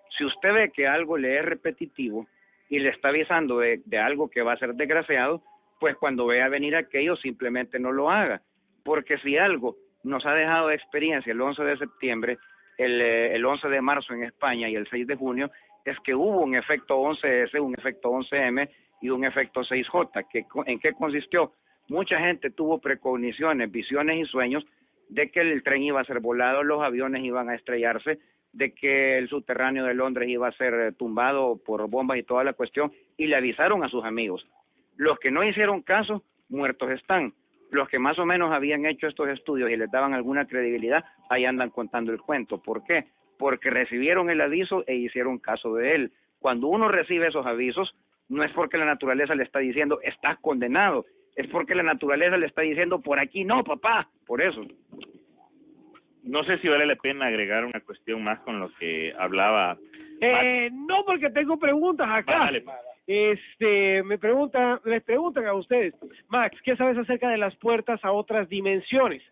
Si usted ve que algo le es repetitivo y le está avisando de algo que va a ser desgraciado, pues cuando vea venir aquello simplemente no lo haga. Porque si algo nos ha dejado de experiencia el 11 de septiembre, el 11 de marzo en España y el 6 de junio, es que hubo un efecto 11S, un efecto 11M y un efecto 6J. ¿En qué consistió? Mucha gente tuvo precogniciones, visiones y sueños de que el tren iba a ser volado, los aviones iban a estrellarse, de que el subterráneo de Londres iba a ser tumbado por bombas y toda la cuestión, y le avisaron a sus amigos. Los que no hicieron caso, muertos están. Los que más o menos habían hecho estos estudios y les daban alguna credibilidad, ahí andan contando el cuento. ¿Por qué? Porque recibieron el aviso e hicieron caso de él. Cuando uno recibe esos avisos, no es porque la naturaleza le está diciendo, estás condenado, es porque la naturaleza le está diciendo, por aquí no, papá, por eso. No sé si vale la pena agregar una cuestión más con lo que hablaba. No, porque tengo preguntas acá. Vale. Les preguntan a ustedes, Max, ¿qué sabes acerca de las puertas a otras dimensiones?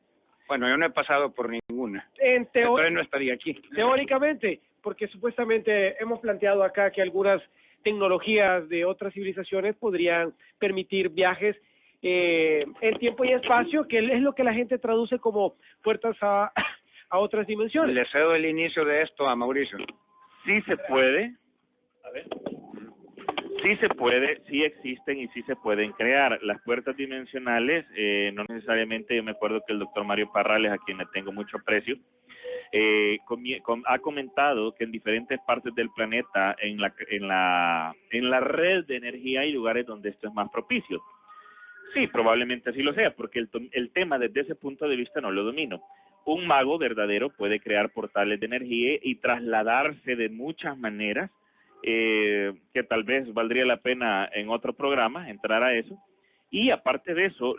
Bueno, yo no he pasado por ninguna. Entonces no estaría aquí. Teóricamente, porque supuestamente hemos planteado acá que algunas tecnologías de otras civilizaciones podrían permitir viajes en tiempo y espacio, que es lo que la gente traduce como puertas a otras dimensiones. Le cedo el inicio de esto a Mauricio. Sí se puede. A ver. Sí se puede, sí existen y sí se pueden crear. Las puertas dimensionales, no necesariamente, yo me acuerdo que el doctor Mario Parrales, a quien le tengo mucho aprecio, ha comentado que en diferentes partes del planeta, en la red de energía, hay lugares donde esto es más propicio. Sí, probablemente así lo sea, porque el tema desde ese punto de vista no lo domino. Un mago verdadero puede crear portales de energía y trasladarse de muchas maneras, que tal vez valdría la pena en otro programa entrar a eso. Y aparte de eso,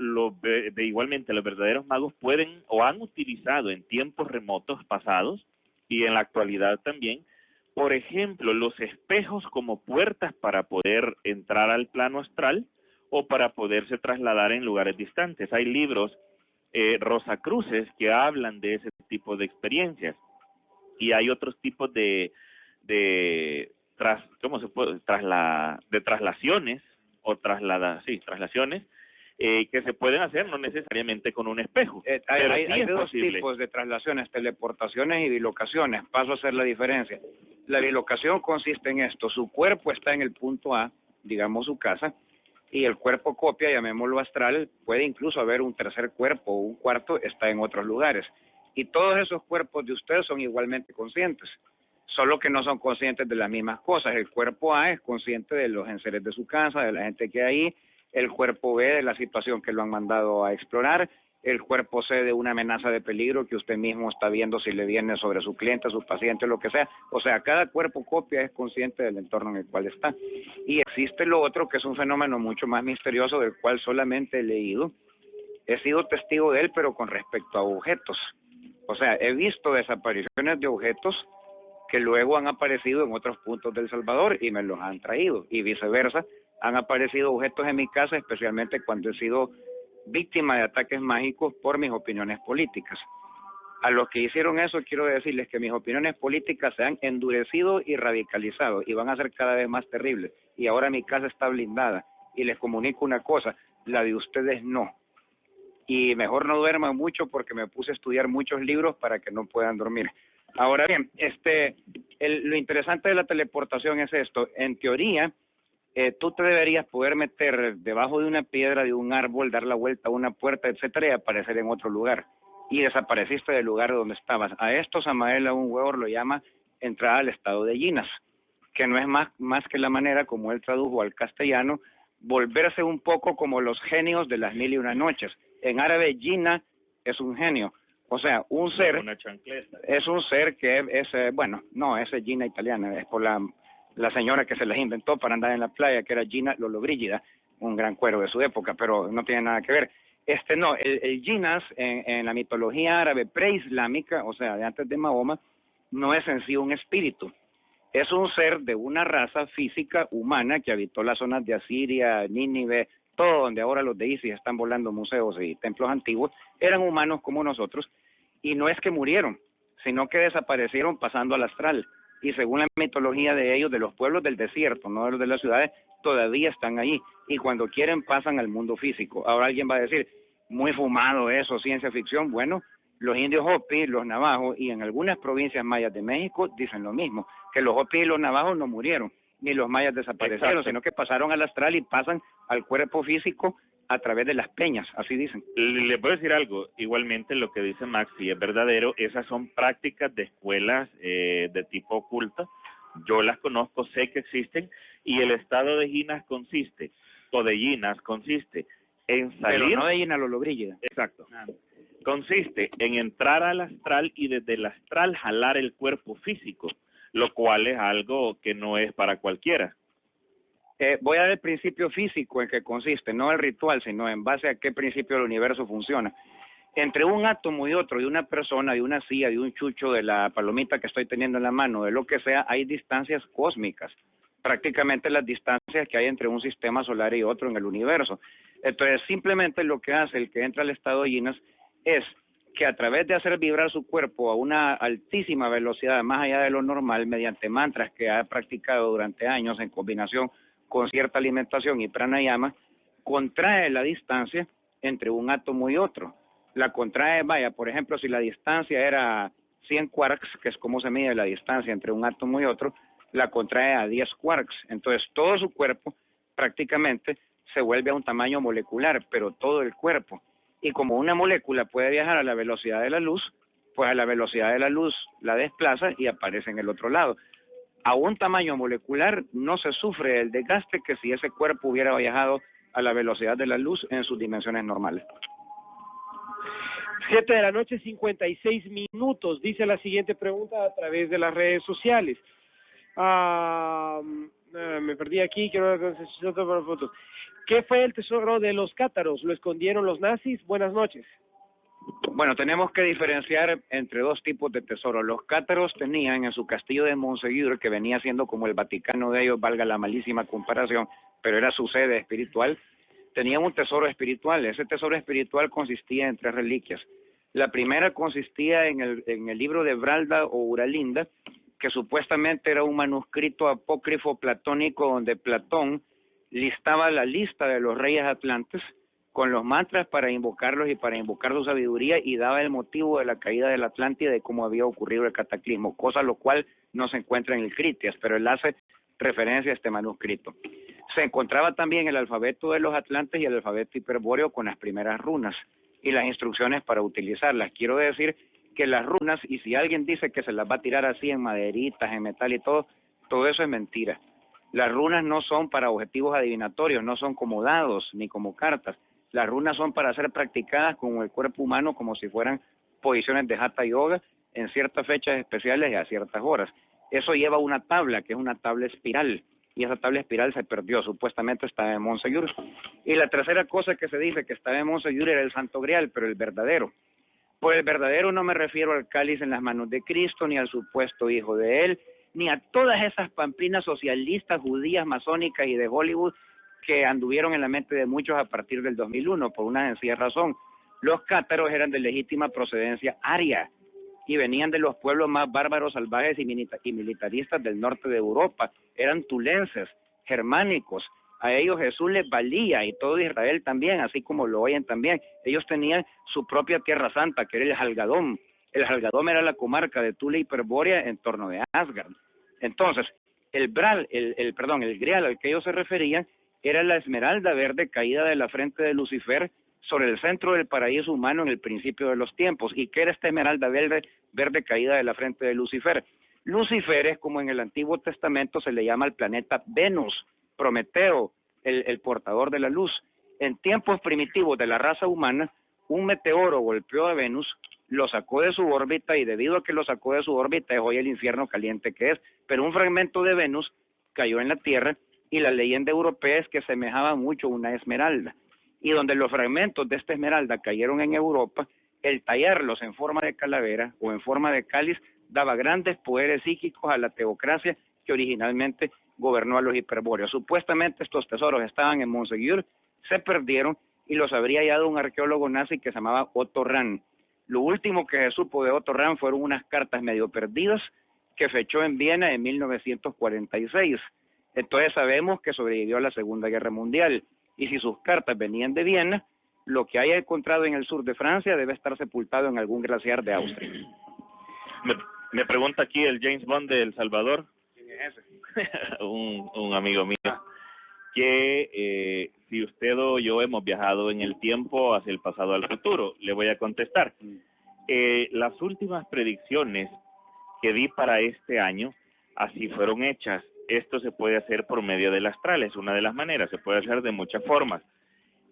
igualmente los verdaderos magos pueden o han utilizado en tiempos remotos pasados y en la actualidad también, por ejemplo, los espejos como puertas para poder entrar al plano astral o para poderse trasladar en lugares distantes. Hay libros rosacruces que hablan de ese tipo de experiencias, y hay otros tipos de traslaciones o traslaciones que se pueden hacer no necesariamente con un espejo. Hay dos tipos de traslaciones, teleportaciones y bilocaciones. Paso a hacer la diferencia. La bilocación consiste en esto: su cuerpo está en el punto A, digamos su casa, y el cuerpo copia, llamémoslo astral, puede incluso haber un tercer cuerpo o un cuarto, está en otros lugares. Y todos esos cuerpos de ustedes son igualmente conscientes, solo que no son conscientes de las mismas cosas. El cuerpo A es consciente de los enseres de su casa, de la gente que hay ahí. El cuerpo B de la situación que lo han mandado a explorar. El cuerpo C de una amenaza de peligro que usted mismo está viendo si le viene sobre su cliente, su paciente, lo que sea. O sea, cada cuerpo copia es consciente del entorno en el cual está. Y existe lo otro, que es un fenómeno mucho más misterioso, del cual solamente he leído. He sido testigo de él, pero con respecto a objetos. O sea, he visto desapariciones de objetos que luego han aparecido en otros puntos del Salvador y me los han traído, y viceversa. Han aparecido objetos en mi casa, especialmente cuando he sido víctima de ataques mágicos por mis opiniones políticas. A los que hicieron eso, quiero decirles que mis opiniones políticas se han endurecido y radicalizado, y van a ser cada vez más terribles. Y ahora mi casa está blindada, y les comunico una cosa: la de ustedes no. Y mejor no duerman mucho, porque me puse a estudiar muchos libros para que no puedan dormir. Ahora bien, lo interesante de la teleportación es esto. En teoría, tú te deberías poder meter debajo de una piedra, de un árbol, dar la vuelta a una puerta, etcétera, y aparecer en otro lugar. Y desapareciste del lugar donde estabas. A esto Samael Aún Weor lo llama entrada al estado de Jinas, que no es más que la manera como él tradujo al castellano, volverse un poco como los genios de las 1001 noches. En árabe, Jina es un genio. O sea, un ser, una chancleta. Es un ser que es, bueno, no, esa es Gina italiana, es por la señora que se las inventó para andar en la playa, que era Gina Lollobrigida, un gran cuero de su época, pero no tiene nada que ver. No, el Jinas en la mitología árabe preislámica, o sea, de antes de Mahoma, no es en sí un espíritu. Es un ser de una raza física humana que habitó las zonas de Asiria, Nínive, todo donde ahora los de Isis están volando museos y templos antiguos. Eran humanos como nosotros, y no es que murieron, sino que desaparecieron pasando al astral. Y según la mitología de ellos, de los pueblos del desierto, no de los de las ciudades, todavía están ahí. Y cuando quieren pasan al mundo físico. Ahora alguien va a decir, muy fumado eso, ciencia ficción. Bueno, los indios Hopi, los navajos y en algunas provincias mayas de México dicen lo mismo, que los Hopi y los navajos no murieron, ni los mayas desaparecieron, Exacto. sino que pasaron al astral y pasan al cuerpo físico a través de las peñas, así dicen. Le puedo decir algo, igualmente lo que dice Max, si es verdadero, esas son prácticas de escuelas de tipo oculta, yo las conozco, sé que existen, y el estado de Ginas consiste, o de Ginas consiste en salir... Pero no de Gina Lollobrigida. Exacto. Consiste en entrar al astral y desde el astral jalar el cuerpo físico, lo cual es algo que no es para cualquiera. Voy a dar el principio físico en que consiste, no el ritual, sino en base a qué principio del universo funciona. Entre un átomo y otro, de una persona, de una silla, de un chucho, de la palomita que estoy teniendo en la mano, de lo que sea, hay distancias cósmicas, prácticamente las distancias que hay entre un sistema solar y otro en el universo. Entonces, simplemente lo que hace el que entra al estado de Ginas es que a través de hacer vibrar su cuerpo a una altísima velocidad, más allá de lo normal, mediante mantras que ha practicado durante años en combinación con cierta alimentación y pranayama, contrae la distancia entre un átomo y otro. La contrae, vaya, por ejemplo, si la distancia era 100 quarks, que es como se mide la distancia entre un átomo y otro, la contrae a 10 quarks. Entonces, todo su cuerpo prácticamente se vuelve a un tamaño molecular, pero todo el cuerpo. Y como una molécula puede viajar a la velocidad de la luz, pues a la velocidad de la luz la desplaza y aparece en el otro lado. A un tamaño molecular no se sufre el desgaste que si ese cuerpo hubiera viajado a la velocidad de la luz en sus dimensiones normales. 7 de la noche, 56 minutos, dice la siguiente pregunta a través de las redes sociales. Me perdí aquí, quiero ver fotos. ¿Qué fue el tesoro de los cátaros? ¿Lo escondieron los nazis? Buenas noches. Bueno, tenemos que diferenciar entre dos tipos de tesoros. Los cátaros tenían en su castillo de Montségur, que venía siendo como el Vaticano de ellos, valga la malísima comparación, pero era su sede espiritual, tenían un tesoro espiritual. Ese tesoro espiritual consistía en 3 reliquias. La primera consistía en el libro de Bralda o Uralinda, que supuestamente era un manuscrito apócrifo platónico donde Platón listaba la lista de los reyes atlantes con los mantras para invocarlos y para invocar su sabiduría, y daba el motivo de la caída de la Atlántida y de cómo había ocurrido el cataclismo, cosa lo cual no se encuentra en el Critias, pero él hace referencia a este manuscrito. Se encontraba también el alfabeto de los atlantes y el alfabeto hiperbóreo con las primeras runas y las instrucciones para utilizarlas. Quiero decir que las runas, y si alguien dice que se las va a tirar así en maderitas, en metal y todo eso es mentira. Las runas no son para objetivos adivinatorios, no son como dados ni como cartas. Las runas son para ser practicadas con el cuerpo humano como si fueran posiciones de Hatha Yoga en ciertas fechas especiales y a ciertas horas. Eso lleva una tabla, que es una tabla espiral, y esa tabla espiral se perdió, supuestamente estaba en Montségur. Y la tercera cosa que se dice que estaba en Montségur era el Santo Grial, pero el verdadero. Por el verdadero no me refiero al cáliz en las manos de Cristo, ni al supuesto hijo de él, ni a todas esas pamplinas socialistas, judías, masónicas y de Hollywood que anduvieron en la mente de muchos a partir del 2001, por una sencilla razón. Los cátaros eran de legítima procedencia aria y venían de los pueblos más bárbaros, salvajes y militaristas del norte de Europa. Eran tulenses, germánicos. A ellos Jesús les valía, y todo Israel también, así como lo oyen también. Ellos tenían su propia tierra santa, que era el Jalgadón. El Jalgadón era la comarca de Tula Hiperbórea en torno de Asgard. Entonces, el Grial al que ellos se referían era la esmeralda verde caída de la frente de Lucifer sobre el centro del paraíso humano en el principio de los tiempos. ¿Y qué era esta esmeralda verde caída de la frente de Lucifer? Lucifer es, como en el Antiguo Testamento se le llama al planeta Venus, Prometeo, el portador de la luz. En tiempos primitivos de la raza humana, un meteoro golpeó a Venus, lo sacó de su órbita, y debido a que lo sacó de su órbita es hoy el infierno caliente que es, pero un fragmento de Venus cayó en la Tierra, y la leyenda europea es que semejaba mucho a una esmeralda, y donde los fragmentos de esta esmeralda cayeron en Europa, el tallarlos en forma de calavera o en forma de cáliz daba grandes poderes psíquicos a la teocracia que originalmente gobernó a los hiperbóreos. Supuestamente estos tesoros estaban en Monsegur, se perdieron y los habría hallado un arqueólogo nazi que se llamaba Otto Rahn. Lo último que se supo de Otto Rahn fueron unas cartas medio perdidas que fechó en Viena en 1946. Entonces sabemos que sobrevivió a la Segunda Guerra Mundial. Y si sus cartas venían de Viena, lo que haya encontrado en el sur de Francia debe estar sepultado en algún glaciar de Austria. Me pregunta aquí el James Bond de El Salvador. ¿Quién es ese? un amigo mío. Que si usted o yo hemos viajado en el tiempo hacia el pasado al futuro, le voy a contestar. Las últimas predicciones que di para este año, así fueron hechas. Esto se puede hacer por medio del astral, es una de las maneras, se puede hacer de muchas formas.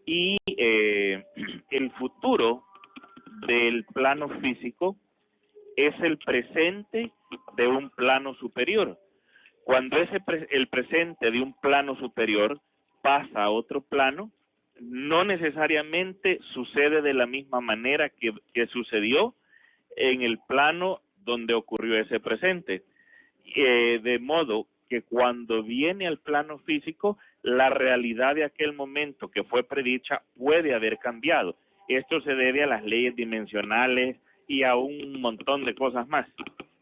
Y el futuro del plano físico es el presente de un plano superior. Cuando el presente de un plano superior pasa a otro plano, no necesariamente sucede de la misma manera que sucedió en el plano donde ocurrió ese presente. De modo que cuando viene al plano físico, la realidad de aquel momento que fue predicha puede haber cambiado. Esto se debe a las leyes dimensionales y a un montón de cosas más.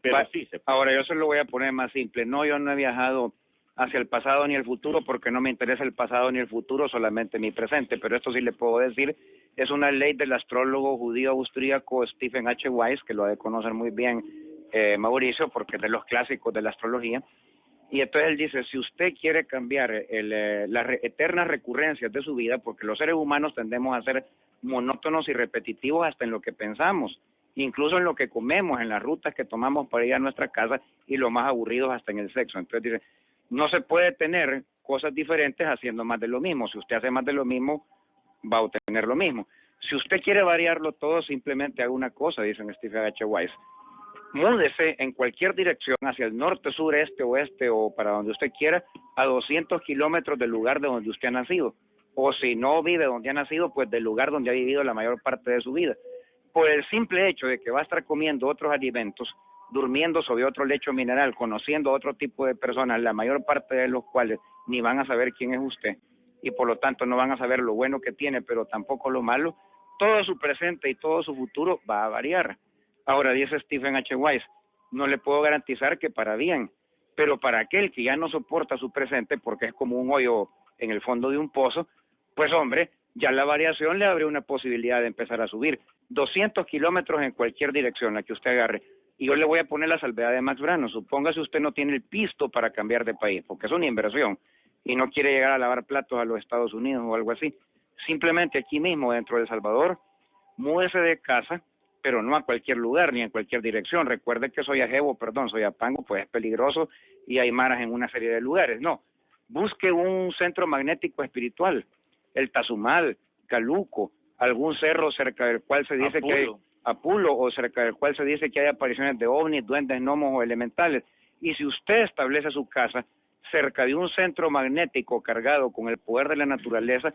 Pero sí se puede. Ahora yo se lo voy a poner más simple. No, yo no he viajado hacia el pasado ni el futuro porque no me interesa el pasado ni el futuro, solamente mi presente. Pero esto sí le puedo decir, es una ley del astrólogo judío austríaco Stephen H. Weiss, que lo ha de conocer muy bien Mauricio, porque es de los clásicos de la astrología. Y entonces él dice, si usted quiere cambiar las eternas recurrencias de su vida, porque los seres humanos tendemos a ser monótonos y repetitivos hasta en lo que pensamos, incluso en lo que comemos, en las rutas que tomamos para ir a nuestra casa, y lo más aburridos hasta en el sexo. Entonces dice, no se puede tener cosas diferentes haciendo más de lo mismo. Si usted hace más de lo mismo, va a obtener lo mismo. Si usted quiere variarlo todo, simplemente haga una cosa, dicen Stephen H. Weiss. Múdese en cualquier dirección, hacia el norte, sur, este, oeste o para donde usted quiera, a 200 kilómetros del lugar de donde usted ha nacido. O si no vive donde ha nacido, pues del lugar donde ha vivido la mayor parte de su vida. Por el simple hecho de que va a estar comiendo otros alimentos, durmiendo sobre otro lecho mineral, conociendo otro tipo de personas, la mayor parte de los cuales ni van a saber quién es usted, y por lo tanto no van a saber lo bueno que tiene, pero tampoco lo malo, todo su presente y todo su futuro va a variar. Ahora dice Stephen H. Weiss, no le puedo garantizar que para bien, pero para aquel que ya no soporta su presente porque es como un hoyo en el fondo de un pozo, pues hombre, ya la variación le abre una posibilidad de empezar a subir 200 kilómetros en cualquier dirección, la que usted agarre. Y yo le voy a poner la salvedad de Max Brano. Supóngase usted no tiene el pisto para cambiar de país, porque es una inversión, y no quiere llegar a lavar platos a los Estados Unidos o algo así. Simplemente aquí mismo, dentro de El Salvador, múdese de casa, pero no a cualquier lugar ni en cualquier dirección. Recuerde que Soyapango, pues es peligroso y hay maras en una serie de lugares. No, busque un centro magnético espiritual, el Tazumal, Caluco, algún cerro cerca del cual se dice que hay Apulo, o cerca del cual se dice que hay apariciones de ovnis, duendes, gnomos o elementales. Y si usted establece su casa cerca de un centro magnético cargado con el poder de la naturaleza,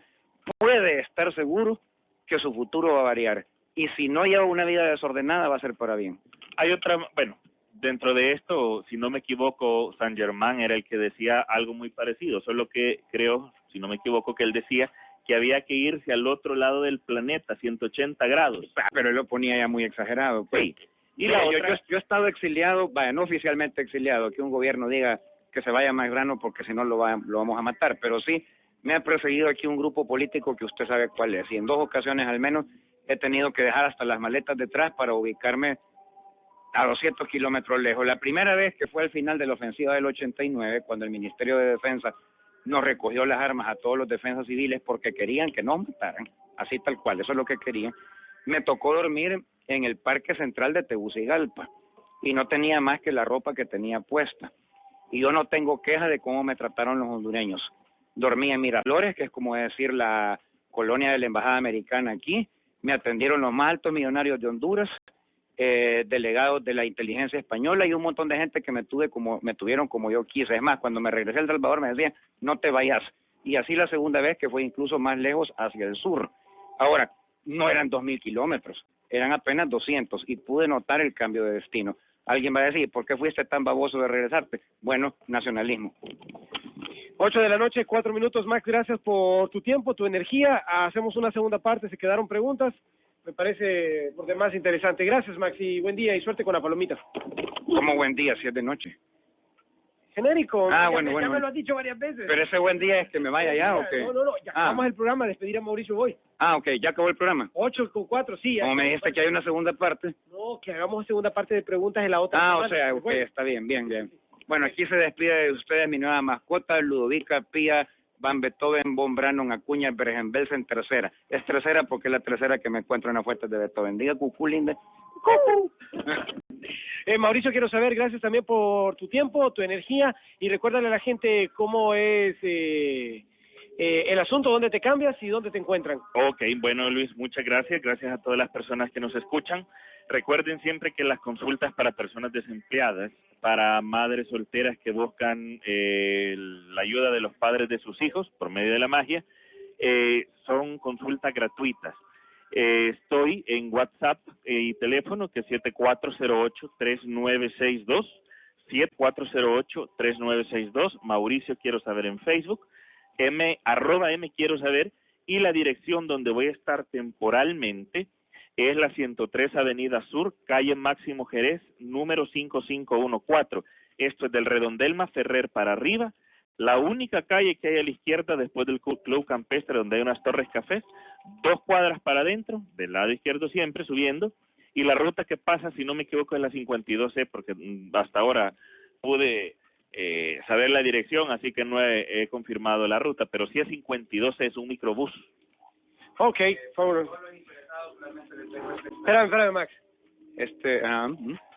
puede estar seguro que su futuro va a variar. Y si no lleva una vida desordenada, va a ser para bien. Hay otra, bueno, dentro de esto, si no me equivoco, Saint Germain era el que decía algo muy parecido, solo que creo, si no me equivoco, que él decía que había que irse al otro lado del planeta, 180 grados. Pero él lo ponía ya muy exagerado. Pues. Sí. Y yo he estado exiliado, no oficialmente exiliado, que un gobierno diga que se vaya Max Brano porque si no lo vamos a matar, pero sí me ha perseguido aquí un grupo político que usted sabe cuál es, y en 2 ocasiones al menos he tenido que dejar hasta las maletas detrás para ubicarme a 200 kilómetros lejos. La primera vez que fue al final de la ofensiva del 89, cuando el Ministerio de Defensa nos recogió las armas a todos los defensas civiles porque querían que nos mataran, así tal cual, eso es lo que querían, me tocó dormir en el Parque Central de Tegucigalpa y no tenía más que la ropa que tenía puesta. Y yo no tengo queja de cómo me trataron los hondureños. Dormí en Miraflores, que es como decir la colonia de la Embajada Americana aquí. Me atendieron los más altos millonarios de Honduras, delegados de la inteligencia española y un montón de gente que me tuvieron como yo quise. Es más, cuando me regresé a El Salvador me decían, no te vayas. Y así la segunda vez, que fue incluso más lejos, hacia el sur. Ahora, no eran 2.000 kilómetros, eran apenas 200 y pude notar el cambio de destino. Alguien va a decir, ¿por qué fuiste tan baboso de regresarte? Bueno, nacionalismo. 8 de la noche, 4 minutos, Max, gracias por tu tiempo, tu energía. Hacemos una segunda parte, se quedaron preguntas. Me parece por demás interesante. Gracias, Max, y buen día y suerte con la palomita. ¿Cómo buen día si es de noche? Genérico, Ah, ya, bueno, ya bueno. me lo has dicho varias veces. Pero ese buen día es que me vaya ya, ¿o qué? No, ya acabamos el programa, despedir a Mauricio hoy. Ah, ok, ya acabó el programa. 8:04, sí. Como me dijiste que hay una segunda parte. No, que hagamos segunda parte de preguntas en la otra semana. O sea, ok, está bien, bien. Bueno, aquí se despide de ustedes mi nueva mascota, Ludovica Pía Van Beethoven von Brannon Acuña Bergen-Belsen tercera. Es tercera porque es la tercera que me encuentro en las fuentes de Beethoven. Diga cucú, linda. ¡Cucú! Mauricio, quiero saber, gracias también por tu tiempo, tu energía, y recuérdale a la gente cómo es el asunto, dónde te cambias y dónde te encuentran. Ok, bueno, Luis, muchas gracias. Gracias a todas las personas que nos escuchan. Recuerden siempre que las consultas para personas desempleadas, para madres solteras que buscan la ayuda de los padres de sus hijos por medio de la magia, son consultas gratuitas. Estoy en WhatsApp y teléfono que es 7408-3962, 7408-3962, Mauricio Quiero Saber en Facebook, @M Quiero Saber, y la dirección donde voy a estar temporalmente es la 103 Avenida Sur, calle Máximo Jerez, número 5514. Esto es del Redondelma Ferrer para arriba, la única calle que hay a la izquierda después del Club Campestre, donde hay unas torres cafés, 2 cuadras para adentro, del lado izquierdo siempre, subiendo, y la ruta que pasa, si no me equivoco, es la 52C, porque hasta ahora pude saber la dirección, así que no he confirmado la ruta, pero sí es 52C, es un microbús. Ok, por favor. Espérame, Max.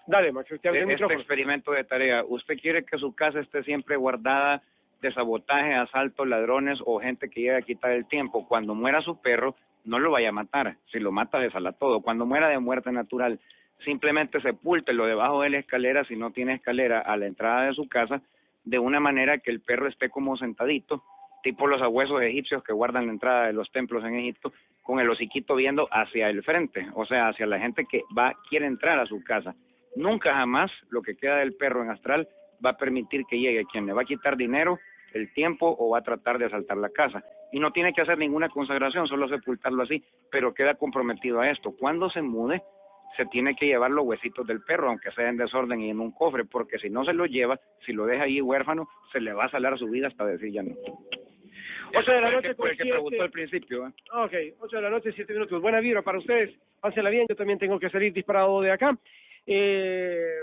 Dale, Max, te abrí el micrófono. Experimento de tarea. ¿Usted quiere que su casa esté siempre guardada de sabotaje, asaltos, ladrones o gente que llegue a quitar el tiempo? Cuando muera su perro, no lo vaya a matar. Si lo mata, desala todo. Cuando muera de muerte natural, simplemente sepúltelo debajo de la escalera, si no tiene escalera, a la entrada de su casa, de una manera que el perro esté como sentadito, tipo los sabuesos egipcios que guardan la entrada de los templos en Egipto, con el hociquito viendo hacia el frente, o sea, hacia la gente que quiere entrar a su casa. Nunca jamás lo que queda del perro en astral va a permitir que llegue quien le va a quitar dinero, el tiempo, o va a tratar de asaltar la casa. Y no tiene que hacer ninguna consagración, solo sepultarlo así, pero queda comprometido a esto. Cuando se mude, se tiene que llevar los huesitos del perro, aunque sea en desorden y en un cofre, porque si no se lo lleva, si lo deja ahí huérfano, se le va a salar su vida hasta decir ya no. 8 de la noche con el que preguntó al principio. Ok, 8 de la noche, 7 minutos. Buena vibra para ustedes. Pásenla bien, yo también tengo que salir disparado de acá. Se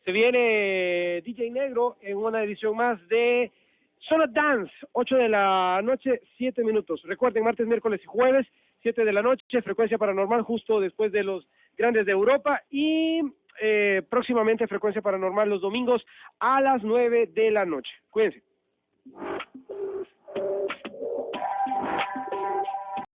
viene DJ Negro en una edición más de Zona Dance, 8 de la noche, 7 minutos. Recuerden, martes, miércoles y jueves, 7 de la noche, Frecuencia Paranormal, justo después de los grandes de Europa, y próximamente Frecuencia Paranormal los domingos a las 9 de la noche. Cuídense.